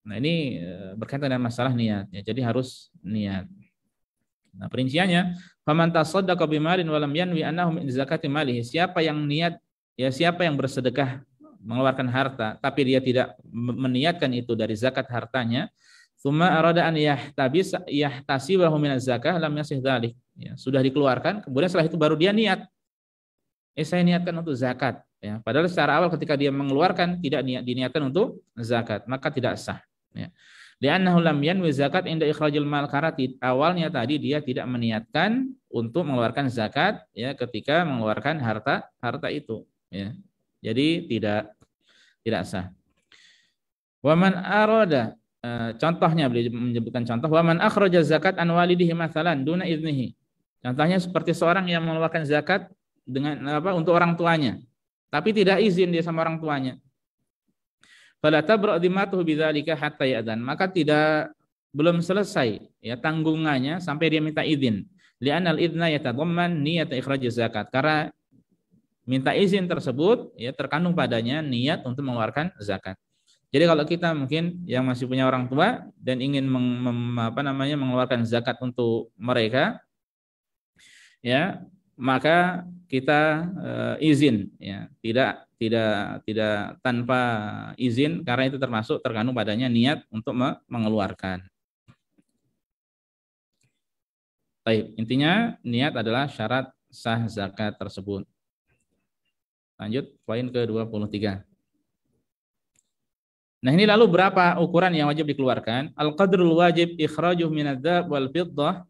Nah, ini berkaitan dengan masalah niat. Ya. Jadi harus niat. Nah, perinciannya, faman tasaddaqa bimalin wa lam yanwi annahu min zakati malihi. Siapa yang niat, ya siapa yang bersedekah mengeluarkan harta tapi dia tidak meniatkan itu dari zakat hartanya, tsumma arada an yahtasibahu min zakah lam yasih dzalik. Ya, sudah dikeluarkan, kemudian setelah itu baru dia niat. Saya niatkan untuk zakat, ya. Padahal secara awal ketika dia mengeluarkan tidak diniatkan untuk zakat, maka tidak sah. Ya. Li'annahu lam yanwi zakat inda ikhrajil mal, karena awalnya tadi dia tidak meniatkan untuk mengeluarkan zakat, ya, ketika mengeluarkan harta itu, ya. Jadi tidak sah. Wa man arada, contohnya beliau menyebutkan contoh, wa man akhraja zakat an walidihi matsalan duna idnihi. Contohnya seperti seorang yang mengeluarkan zakat dengan untuk orang tuanya, tapi tidak izin dia sama orang tuanya. Fala tabra dimatuhu bidzalika hatta ya'dan, maka belum selesai, ya, tanggungannya sampai dia minta izin. Li'anal idna yatadamman niyat ikhraj zakat, karena minta izin tersebut, ya, terkandung padanya niat untuk mengeluarkan zakat. Jadi kalau kita mungkin yang masih punya orang tua dan ingin mengeluarkan zakat untuk mereka, ya, maka kita izin, ya, tidak tanpa izin, karena itu terkandung padanya niat untuk mengeluarkan. Baik, intinya niat adalah syarat sah zakat tersebut. Lanjut poin ke-23. Nah, ini lalu berapa ukuran yang wajib dikeluarkan? Al-qadrul wajib ikhrajuh minadz-dzahab wal fiddah.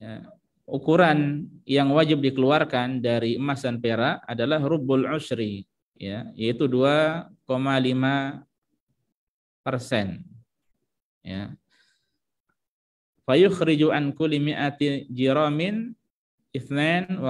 Ya, ukuran yang wajib dikeluarkan dari emas dan perak adalah rubbul usyri, ya, yaitu 2,5%. Ya. Fayukhriju an kulli mi'ati jiramin 2,5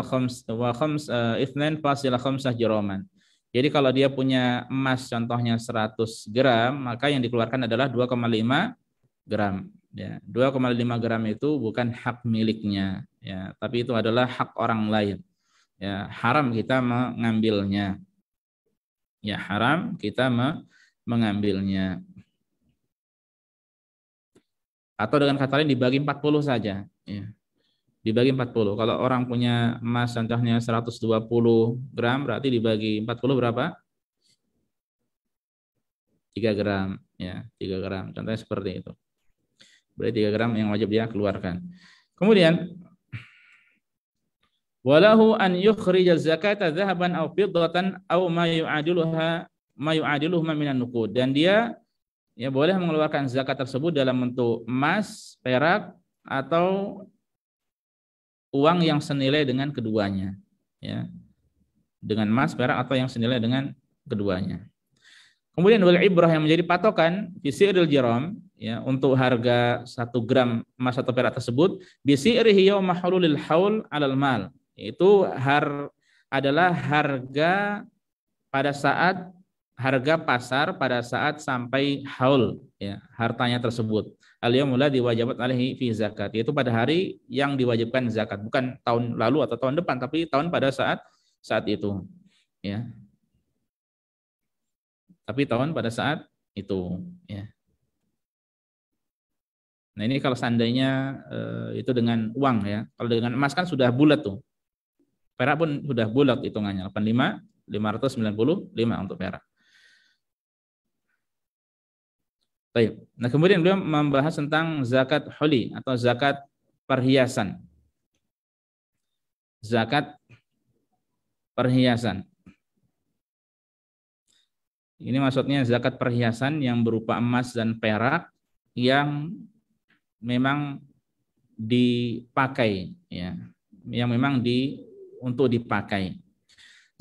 jiraman. Jadi kalau dia punya emas contohnya 100 gram, maka yang dikeluarkan adalah 2,5 gram. Ya, 2,5 gram itu bukan hak miliknya, ya, tapi itu adalah hak orang lain. Ya, haram kita mengambilnya. Ya, haram kita mengambilnya. Atau dengan kata lain dibagi 40 saja. Ya. Dibagi 40. Kalau orang punya emas contohnya 120 gram, berarti dibagi 40 berapa? 3 gram. Ya, 3 gram. Contohnya seperti itu. Berarti 3 gram yang wajib dia keluarkan. Kemudian, walahu an yukhrija zakata dzahaban aw fiddatan aw ma yu'adiluhu minan nuqud. Dan dia, ya, boleh mengeluarkan zakat tersebut dalam bentuk emas, perak, atau uang yang senilai dengan keduanya, ya, dengan emas, perak, atau yang senilai dengan keduanya. Kemudian wal ibrah, yang menjadi patokan bisi'ril jiram, ya, untuk harga 1 gram emas atau perak tersebut, bisi'rihi yauma hululil haul 'alal mal, itu adalah harga pada saat harga pasar pada saat sampai haul, ya, hartanya tersebut. Al-yaumul ladzi wajabat alaihi fi zakat, yaitu pada hari yang diwajibkan zakat, bukan tahun lalu atau tahun depan, tapi tahun pada saat itu, ya. Tapi tahun pada saat itu, ya. Nah, ini kalau seandainya itu dengan uang, ya. Kalau dengan emas kan sudah bulat tuh. Perak pun sudah bulat hitungannya, 595 untuk perak. Baik. Nah, kemudian beliau membahas tentang zakat huli atau zakat perhiasan. Zakat perhiasan. Ini maksudnya zakat perhiasan yang berupa emas dan perak yang memang dipakai, ya, yang memang untuk dipakai.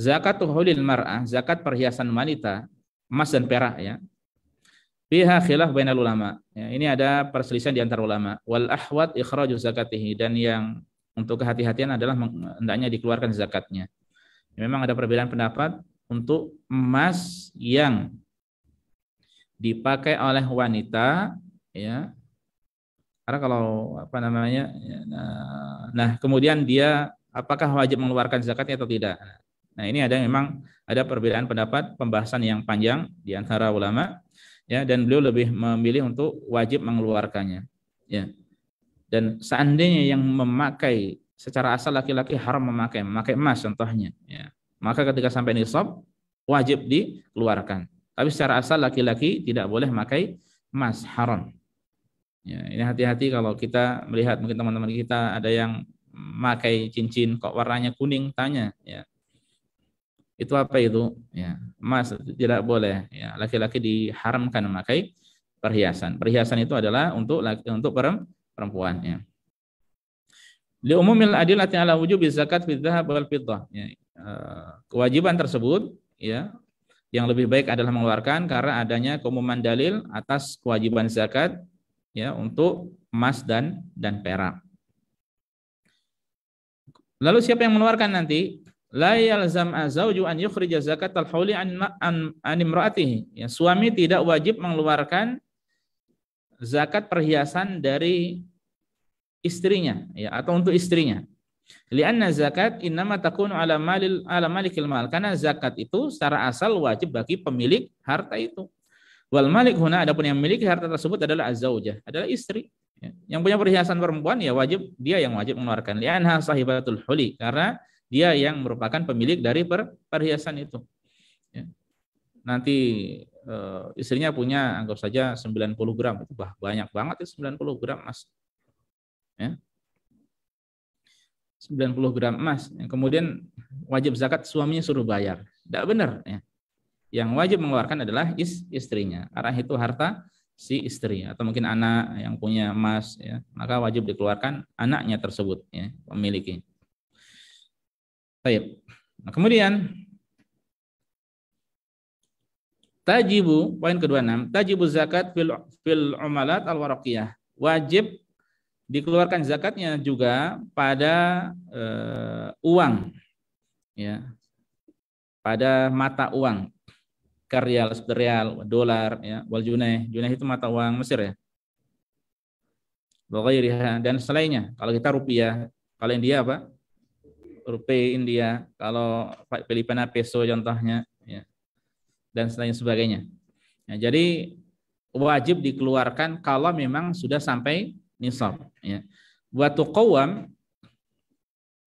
Zakat hulil mar'ah, zakat perhiasan wanita, emas dan perak, ya. Fiha khilaf bainal ulama. Ya, ini ada perselisihan di antara ulama. Wal ahwat ikhraju zakatihi, dan yang untuk kehati-hatian adalah hendaknya dikeluarkan zakatnya. Memang ada perbedaan pendapat untuk emas yang dipakai oleh wanita, ya. Karena kalau nah kemudian dia apakah wajib mengeluarkan zakatnya atau tidak. Nah, ini memang ada perbedaan pendapat, pembahasan yang panjang di antara ulama. Ya, dan beliau lebih memilih untuk wajib mengeluarkannya. Ya. Dan seandainya yang memakai secara asal laki-laki haram memakai emas contohnya, ya, maka ketika sampai nisab wajib dikeluarkan. Tapi secara asal laki-laki tidak boleh memakai emas, haram. Ya, ini hati-hati kalau kita melihat mungkin teman-teman kita ada yang memakai cincin kok warnanya kuning, tanya, ya, itu apa itu? Ya, emas tidak boleh. Ya, laki-laki diharamkan memakai perhiasan. Perhiasan itu adalah untuk perempuan. Ya. Li umumil adillati ala wujubi zakat fi dzahab wal fiddah. Ya, kewajiban tersebut, ya, yang lebih baik adalah mengeluarkan karena adanya keumuman dalil atas kewajiban zakat, ya, untuk emas dan perak. Lalu siapa yang mengeluarkan nanti? La yalzam azauju an yukhrija zakatal hauli an imraatihi. Ya, suami tidak wajib mengeluarkan zakat perhiasan dari istrinya, ya, atau untuk istrinya. Lianna zakat innama takunu ala malikil mal. Karena zakat itu secara asal wajib bagi pemilik harta itu. Wal malik huna, adapun yang memiliki harta tersebut adalah az-zaujah, adalah istri. Ya. Yang punya perhiasan perempuan ya wajib, dia yang wajib mengeluarkan. Lianha sahibatul huli, karena dia yang merupakan pemilik dari perhiasan itu. Ya. Nanti istrinya punya anggap saja 90 gram, itu banyak banget itu 90 gram emas. Ya. 90 gram emas, kemudian wajib zakat suaminya suruh bayar. Tidak benar, ya. Yang wajib mengeluarkan adalah istrinya, karena itu harta si istri atau mungkin anak yang punya emas, ya, maka wajib dikeluarkan anaknya tersebut, ya, memiliki. Baik. Nah, kemudian tajibu, poin ke-26, tajibu zakat fil umalat al-waraqiyah. Wajib dikeluarkan zakatnya juga pada uang, ya, pada mata uang. Rial, real, dolar, ya, wal junai. Junai itu mata uang Mesir, ya. Dan selainnya. Kalau kita rupiah, kalau India apa? Rupiah India, kalau Filipina peso contohnya, ya. Dan selain sebagainya. Ya, jadi wajib dikeluarkan kalau memang sudah sampai nisab, ya. Wa tuqawwam,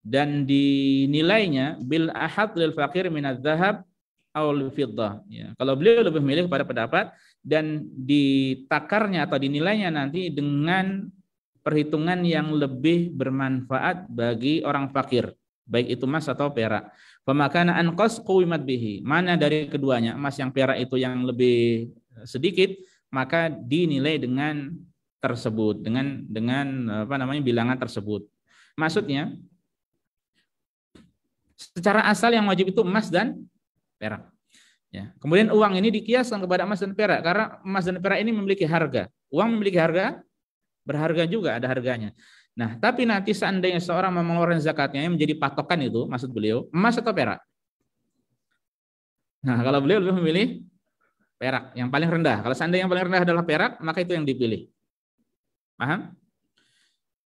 dan dinilainya bil ahad lil faqir min adz-dzahab aul fiddah, ya. Kalau beliau lebih memilih pada pendapat dan ditakarnya atau dinilainya nanti dengan perhitungan yang lebih bermanfaat bagi orang fakir, baik itu emas atau perak. Pemakana anqas quwimat bihi, mana dari keduanya, emas yang perak itu yang lebih sedikit, maka dinilai dengan tersebut, dengan apa namanya, bilangan tersebut. Maksudnya secara asal yang wajib itu emas dan perak. Ya. Kemudian uang ini dikiaskan kepada emas dan perak karena emas dan perak ini memiliki harga. Uang memiliki harga, berharga juga, ada harganya. Nah, tapi nanti seandainya seorang mau mengeluarkan zakatnya yang menjadi patokan itu, maksud beliau, emas atau perak? Nah, kalau beliau lebih memilih perak, yang paling rendah. Kalau seandainya yang paling rendah adalah perak, maka itu yang dipilih. Paham?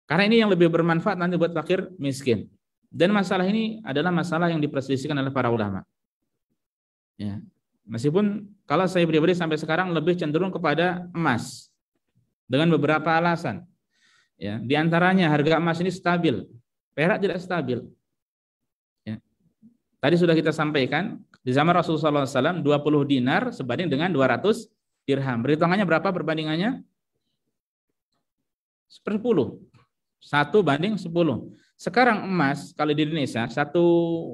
Karena ini yang lebih bermanfaat nanti buat fakir miskin. Dan masalah ini adalah masalah yang diperselisihkan oleh para ulama. Ya. Meskipun kalau saya pribadi sampai sekarang lebih cenderung kepada emas dengan beberapa alasan. Ya, di antaranya harga emas ini stabil, perak tidak stabil. Ya. Tadi sudah kita sampaikan di zaman Rasulullah SAW 20 dinar sebanding dengan 200 dirham. Perhitungannya berapa perbandingannya? 10. 1 banding 10. Sekarang emas kalau di Indonesia 1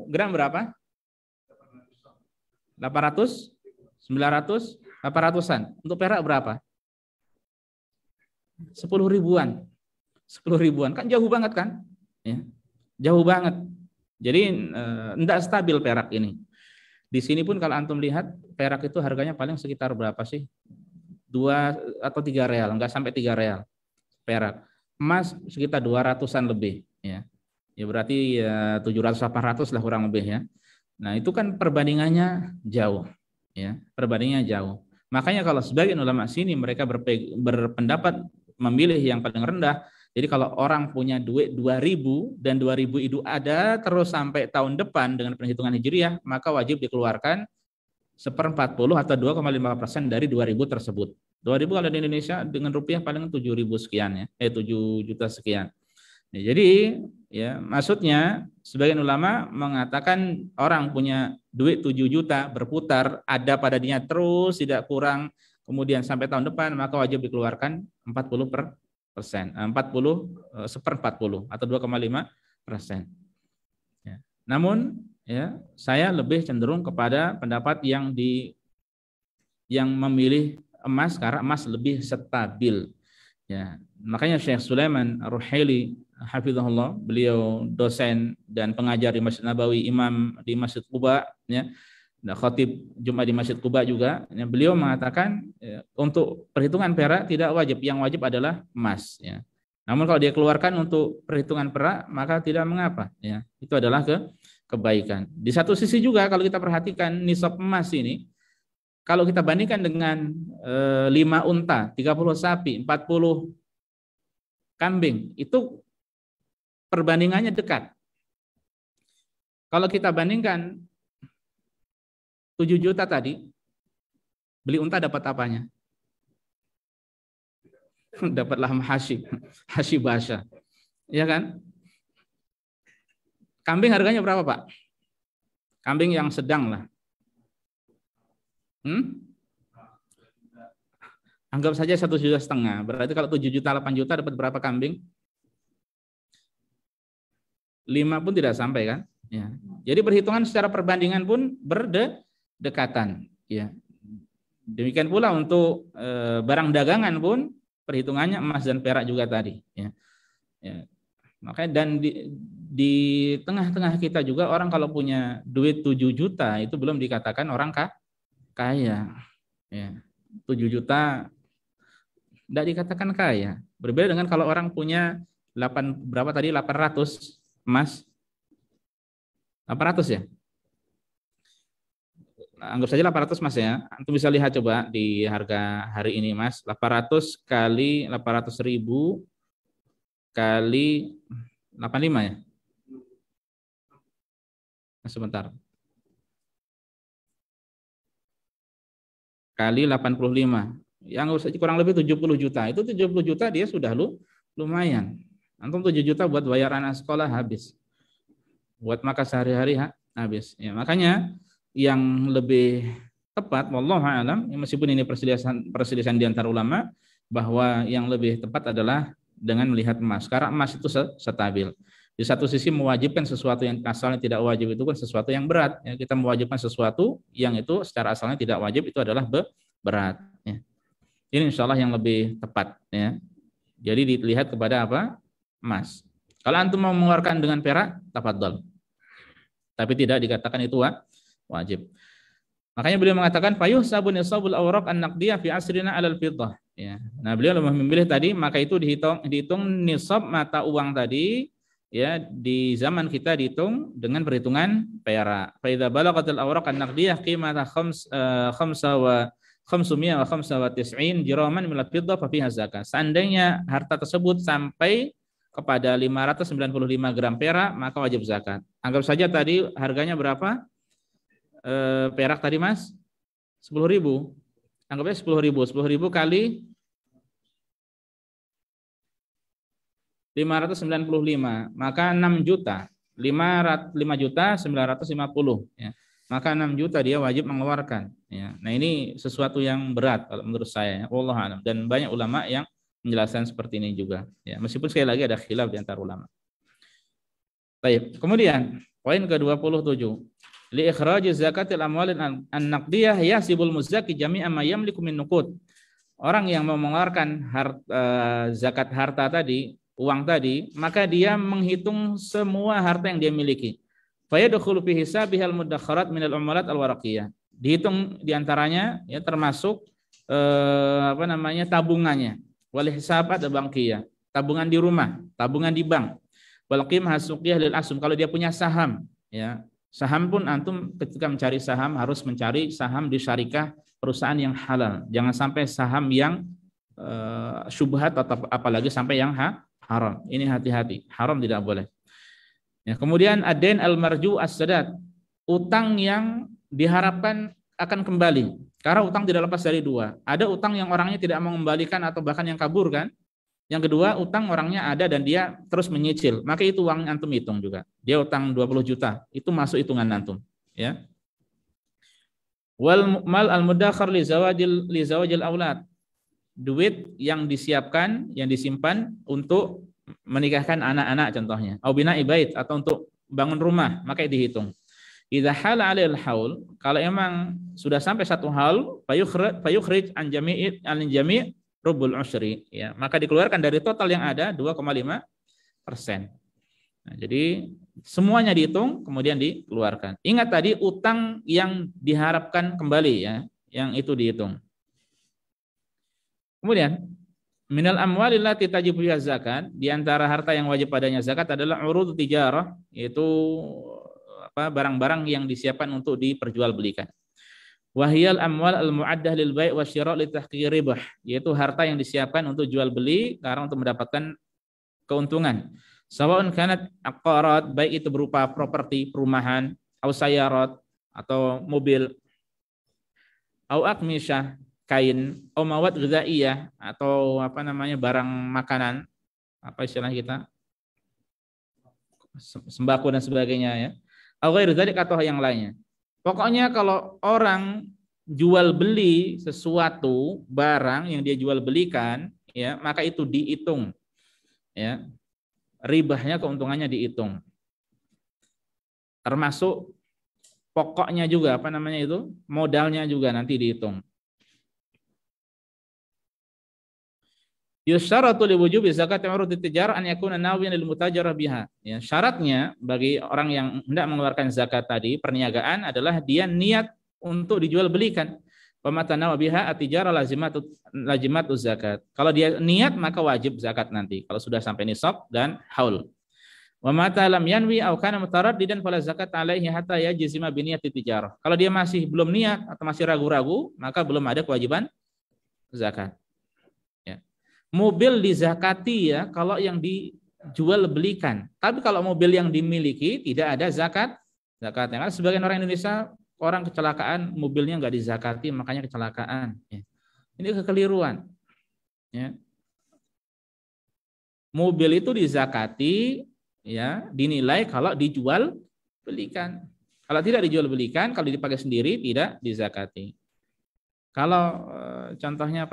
gram berapa? 800, 900, 800-an. Untuk perak berapa? 10 ribuan. 10 ribuan. Kan jauh banget kan? Ya. Jauh banget. Jadi enggak stabil perak ini. Di sini pun kalau antum lihat perak itu harganya paling sekitar berapa sih? 2 atau 3 real, enggak sampai 3 real. Perak. Emas sekitar 200-an lebih, ya. Ya berarti ya 700-800 lah kurang lebih, ya. Nah, itu kan perbandingannya jauh, ya. Perbandingannya jauh. Makanya kalau sebagian ulama sini mereka berpendapat memilih yang paling rendah. Jadi kalau orang punya duit 2.000 dan 2.000 itu ada terus sampai tahun depan dengan perhitungan hijriah, maka wajib dikeluarkan 1/40 atau 2,5% dari 2.000 tersebut. 2.000 kalau di Indonesia dengan rupiah paling 7.000 sekian ya. 7 juta sekian. Nah, jadi ya maksudnya sebagian ulama mengatakan orang punya duit 7 juta berputar ada pada dia terus tidak kurang kemudian sampai tahun depan maka wajib dikeluarkan 40%, 40 atau 2,5%. Ya. Namun ya saya lebih cenderung kepada pendapat yang memilih emas karena emas lebih stabil. Ya, makanya Syekh Sulaiman Ar-Ruhaili hafizahullah, beliau dosen dan pengajar di Masjid Nabawi, imam di Masjid Quba ya. Dan khatib Jumat di Masjid Quba juga, ya, beliau mengatakan ya, untuk perhitungan perak tidak wajib, yang wajib adalah emas ya. Namun kalau dia keluarkan untuk perhitungan perak maka tidak mengapa ya. Itu adalah kebaikan. Di satu sisi juga kalau kita perhatikan nisab emas ini kalau kita bandingkan dengan 5 unta, 30 sapi, 40 kambing, itu perbandingannya dekat. Kalau kita bandingkan 7 juta tadi, beli unta dapat apanya? Dapat lahm hashi basha. Ya kan? Kambing harganya berapa, Pak? Kambing yang sedang lah. Anggap saja 1,5 juta. Berarti kalau 7 juta, 8 juta dapat berapa kambing? 5 pun tidak sampai kan? Ya. Jadi perhitungan secara perbandingan pun berdekatan. Ya. Demikian pula untuk barang dagangan pun perhitungannya emas dan perak juga tadi. Ya. Ya. Makanya dan di tengah-tengah kita juga orang kalau punya duit 7 juta itu belum dikatakan orang kaya. Ya. 7 juta tidak dikatakan kaya. Berbeda dengan kalau orang punya 800 emas. 800 ya? Anggap saja 800 emas ya. Antum bisa lihat coba di harga hari ini Mas. 800 kali 800.000 kali 85 ya. Sebentar. Kali 85. Yang kurang lebih 70 juta. Itu 70 juta dia sudah lumayan. Antum 7 juta buat bayar anak sekolah habis. Buat makan sehari-hari habis. Ya, makanya yang lebih tepat wallahu a'lam, meskipun ini perselisihan di antara ulama, bahwa yang lebih tepat adalah dengan melihat emas. Karena emas itu stabil. Di satu sisi mewajibkan sesuatu yang asalnya tidak wajib itu kan sesuatu yang berat. Ya, kita mewajibkan sesuatu yang itu secara asalnya tidak wajib itu adalah berat. Ya. Ini insya Allah yang lebih tepat. Ya. Jadi dilihat kepada apa? Emas. Kalau antum mau mengeluarkan dengan perak, tafadhol. Tapi tidak dikatakan itu wajib. Makanya beliau mengatakan fayuh sabun nisabul awraq an-naqdiyah fi asrina 'alal fiddah. Ya. Nah, beliau memilih tadi maka itu dihitung nisab mata uang tadi. Ya, di zaman kita dihitung dengan perhitungan perak. Fa idza balaghatil awraq an-naqdiyah qimata 595 jiraman min al-fiddah fa fiha zakat. Seandainya harta tersebut sampai kepada 595 gram perak maka wajib zakat. Anggap saja tadi harganya berapa? Perak tadi Mas? 10.000. Anggapnya 10.000. 10.000 kali 595, maka 6 juta. 5 juta 950 ya. Maka 6 juta dia wajib mengeluarkan ya. Nah, ini sesuatu yang berat kalau menurut saya ya. Wallahu a'lam. Dan banyak ulama yang menjelaskan seperti ini juga ya. Meskipun sekali lagi ada khilaf di antara ulama. Baik, kemudian poin ke-27. Li ikhraji zakatil amwal an-naqdiyah yasibul muzaki jami'a ma yamliku min nuqud. Orang yang mau mengeluarkan zakat harta tadi, uang tadi, maka dia menghitung semua harta yang dia miliki. Fa yadkhulu fi hisabihal mudakharat minal umalat al-waraqiyah. Dihitung diantaranya ya termasuk tabungannya. Wal hisabat bankiyah. Tabungan di rumah, tabungan di bank. Wal qimah suqiyah lil asum. Kalau dia punya saham, ya. Saham pun antum ketika mencari saham harus mencari saham di syarikah perusahaan yang halal. Jangan sampai saham yang syubhat atau apalagi sampai yang haram. Ini hati-hati. Haram tidak boleh. Ya, kemudian adain al-marju as-sadad. Utang yang diharapkan akan kembali. Karena utang tidak lepas dari dua. Ada utang yang orangnya tidak mau mengembalikan atau bahkan yang kabur kan. Yang kedua, utang orangnya ada dan dia terus menyicil. Maka itu uang antum hitung juga. Dia utang 20 juta, itu masuk hitungan antum, ya. Wal mal al mudakhar li zawajil aulad. Duit yang disiapkan, yang disimpan untuk menikahkan anak-anak contohnya. Au bina'i bait, atau untuk bangun rumah, maka dihitung. Idza hala 'alal haul, kalau emang sudah sampai satu haul, fayukhrij an jami' rubul usyri, ya, maka dikeluarkan dari total yang ada 2,5%. Nah, jadi semuanya dihitung kemudian dikeluarkan. Ingat tadi utang yang diharapkan kembali, ya, yang itu dihitung. Kemudian minal amwalil lati tajibu zakat, di antara harta yang wajib padanya zakat adalah urud tijarah, yaitu barang-barang yang disiapkan untuk diperjualbelikan. Wahiyal amwal al-mu'addah lil bai' wa syira' li tahqiqi ribah, yaitu harta yang disiapkan untuk jual beli karena untuk mendapatkan keuntungan. Sawa'un kanat aqarat, baik itu berupa properti, perumahan, au sayarat atau mobil, au aqmisyah, kain, au mawad ghazaiyah, atau barang makanan, apa istilah kita, sembako dan sebagainya, ya. Au ghairu dzalik, atau yang lainnya. Pokoknya kalau orang jual beli sesuatu barang yang dia jual belikan, ya, maka itu dihitung, ya. Ribahnya, keuntungannya dihitung. Termasuk pokoknya juga, modalnya juga nanti dihitung. Yusyaratu li wujubi zakat urud tijarah an yakuna nawiyan lil mutajarah biha. Ya, syaratnya bagi orang yang hendak mengeluarkan zakat tadi, perniagaan, adalah dia niat untuk dijual belikan. Wa mata nawa biha at-tijarah lazimatu zakat. Kalau dia niat maka wajib zakat nanti kalau sudah sampai nisab dan haul. Wa mata lam yanwi aw kana mutaraddidan fala zakat alaihi hatta yajzima bi niyati tijarah. Kalau dia masih belum niat atau masih ragu-ragu, maka belum ada kewajiban zakat. Mobil dizakati, ya, kalau yang dijual belikan. Tapi kalau mobil yang dimiliki tidak ada zakatnya. Karena sebagian orang Indonesia, orang kecelakaan mobilnya nggak dizakati, makanya kecelakaan. Ya. Ini kekeliruan. Ya. Mobil itu dizakati, ya, dinilai kalau dijual belikan. Kalau tidak dijual belikan, kalau dipakai sendiri tidak dizakati. Kalau contohnya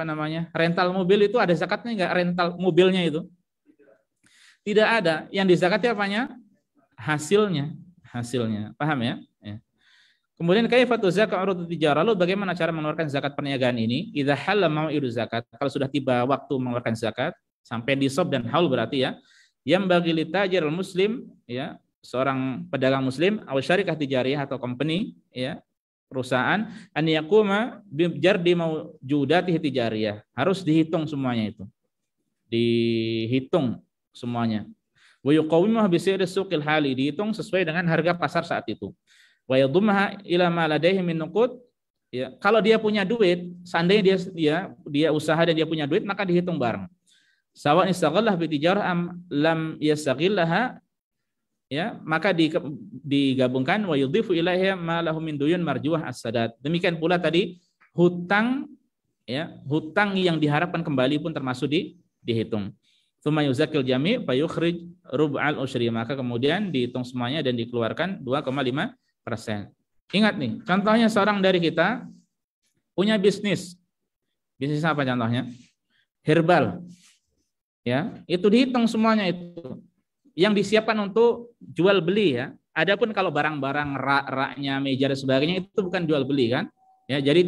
rental mobil itu ada zakatnya nggak, rental mobilnya itu? Tidak ada. Yang dizakati apanya? Hasilnya. Paham, ya? Ya. Kemudian kaifatu zakat urud tijarah, lalu bagaimana cara mengeluarkan zakat perniagaan ini? Idza halla mau'idu zakat, kalau sudah tiba waktu mengeluarkan zakat, sampai nisab dan haul berarti, ya. Yang bagi li tajirul muslim, ya, seorang pedagang muslim, atau syarikah tijariyah atau company, ya, perusahaan, an yaquma bi jardi maujudatihi tijariyah, harus dihitung semuanya itu. Dihitung semuanya. Wa yuqawwimuha bi sa'ri suqil hali, dihitung sesuai dengan harga pasar saat itu. Wa yadhumha ila ma ladaihi min nuqud, ya, kalau dia punya duit, seandainya dia usaha dan dia punya duit, maka dihitung bareng. Sawa istaghallah bi tijarah am lam yastaghillaha, ya, maka digabungkan wa yudhifu ilaiha ma lahu min duyun marjuah as-sadad. Demikian pula tadi hutang, ya, hutang yang diharapkan kembali pun termasuk dihitung. Tsumma yuzakil jami' fa yukhrij rub'al usyri, maka kemudian dihitung semuanya dan dikeluarkan 2,5%. Ingat nih, contohnya seorang dari kita punya bisnis. Bisnis apa contohnya? Herbal. Ya, itu dihitung semuanya itu. Yang disiapkan untuk jual beli, ya. Adapun kalau barang-barang rak-raknya, meja dan sebagainya itu bukan jual beli, kan? Ya, jadi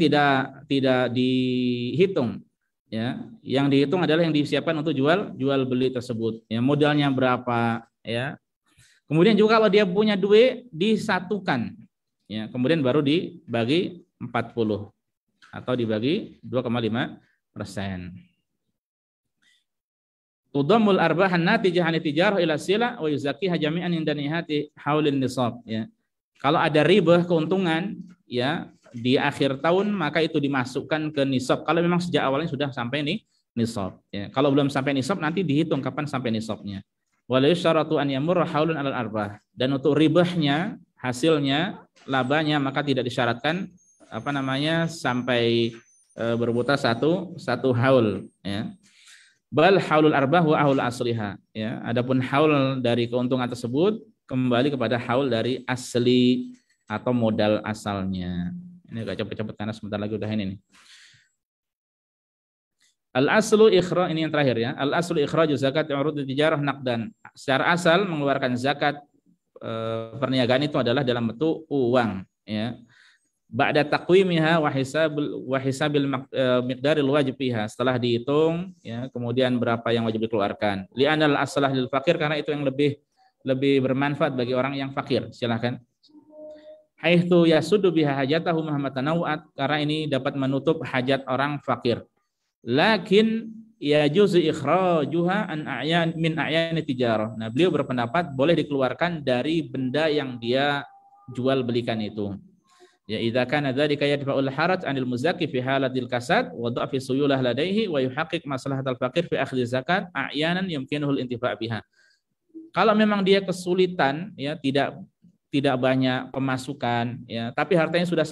tidak dihitung. Ya, yang dihitung adalah yang disiapkan untuk jual beli tersebut. Ya, modalnya berapa, ya. Kemudian juga kalau dia punya duit disatukan. Ya, kemudian baru dibagi 40 atau dibagi 2,5%. Tudammul arbahan natijah an tijarah ila sila wa yuzakiha jami'an inda nihati haulin nisab, ya. Kalau ada riba keuntungan, ya, di akhir tahun, maka itu dimasukkan ke nisab. Kalau memang sejak awalnya sudah sampai nisab, ya. Kalau belum sampai nisab nanti dihitung kapan sampai nisabnya. Wa la yusyaratu an yamurra haulun alal arbah, dan untuk ribahnya, hasilnya, labanya, maka tidak disyaratkan apa namanya sampai berputar satu haul ya. Bal haulul arbah wa haul asliha ya. Adapun haul dari keuntungan tersebut kembali kepada haul dari asli atau modal asalnya. Ini agak cepet-cepet karena sebentar lagi udah ini nih. Al-aslu ikhraj, ini yang terakhir ya. Al-aslu ikhraj zakat urud tijarah naqdan. Secara asal mengeluarkan zakat perniagaan itu adalah dalam bentuk uang ya. Ba'da taqwimiha wa hisabil miqdaril wajib fiha. Setelah dihitung ya, kemudian berapa yang wajib dikeluarkan. Li'anal aslah lil fakir, karena itu yang lebih bermanfaat bagi orang yang fakir. Silakan. Haitsu yasudu biha hajatahu mahma tanawwa'at, karena ini dapat menutup hajat orang fakir. Lakin yajuzu ikhrajuha an a'yan min a'yani tijarah. Nah, beliau berpendapat boleh dikeluarkan dari benda yang dia jual belikan itu. Ya, idza kana dzalika yadfa'ul haraj 'anil muzakki fi halatil kasad wa dha'fi suyulah ladaihi wa yuhaqqiq maslahatal faqir fi akhdhi zakat a'yanan yumkinuhul intifa' biha. Kalau memang dia kesulitan ya, tidak banyak pemasukan ya, tapi hartanya sudah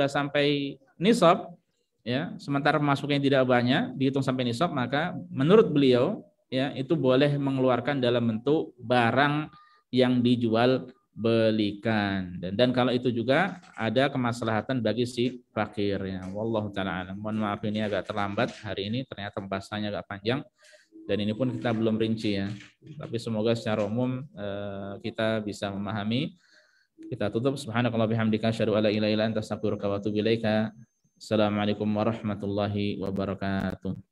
sampai nisab ya, sementara pemasukannya tidak banyak, dihitung sampai nisab, maka menurut beliau ya itu boleh mengeluarkan dalam bentuk barang yang dijual belikan, dan kalau itu juga ada kemaslahatan bagi si fakir ya. Wallahu taala alam. Mohon maaf ini agak terlambat hari ini, ternyata pembahasannya agak panjang dan ini pun kita belum rinci ya, tapi semoga secara umum kita bisa memahami. Kita tutup. Subhanakallah bihamdika asyhadu alla ilaha illa anta astaghfiruka wa atubu ilaika. Assalamualaikum warahmatullahi wabarakatuh.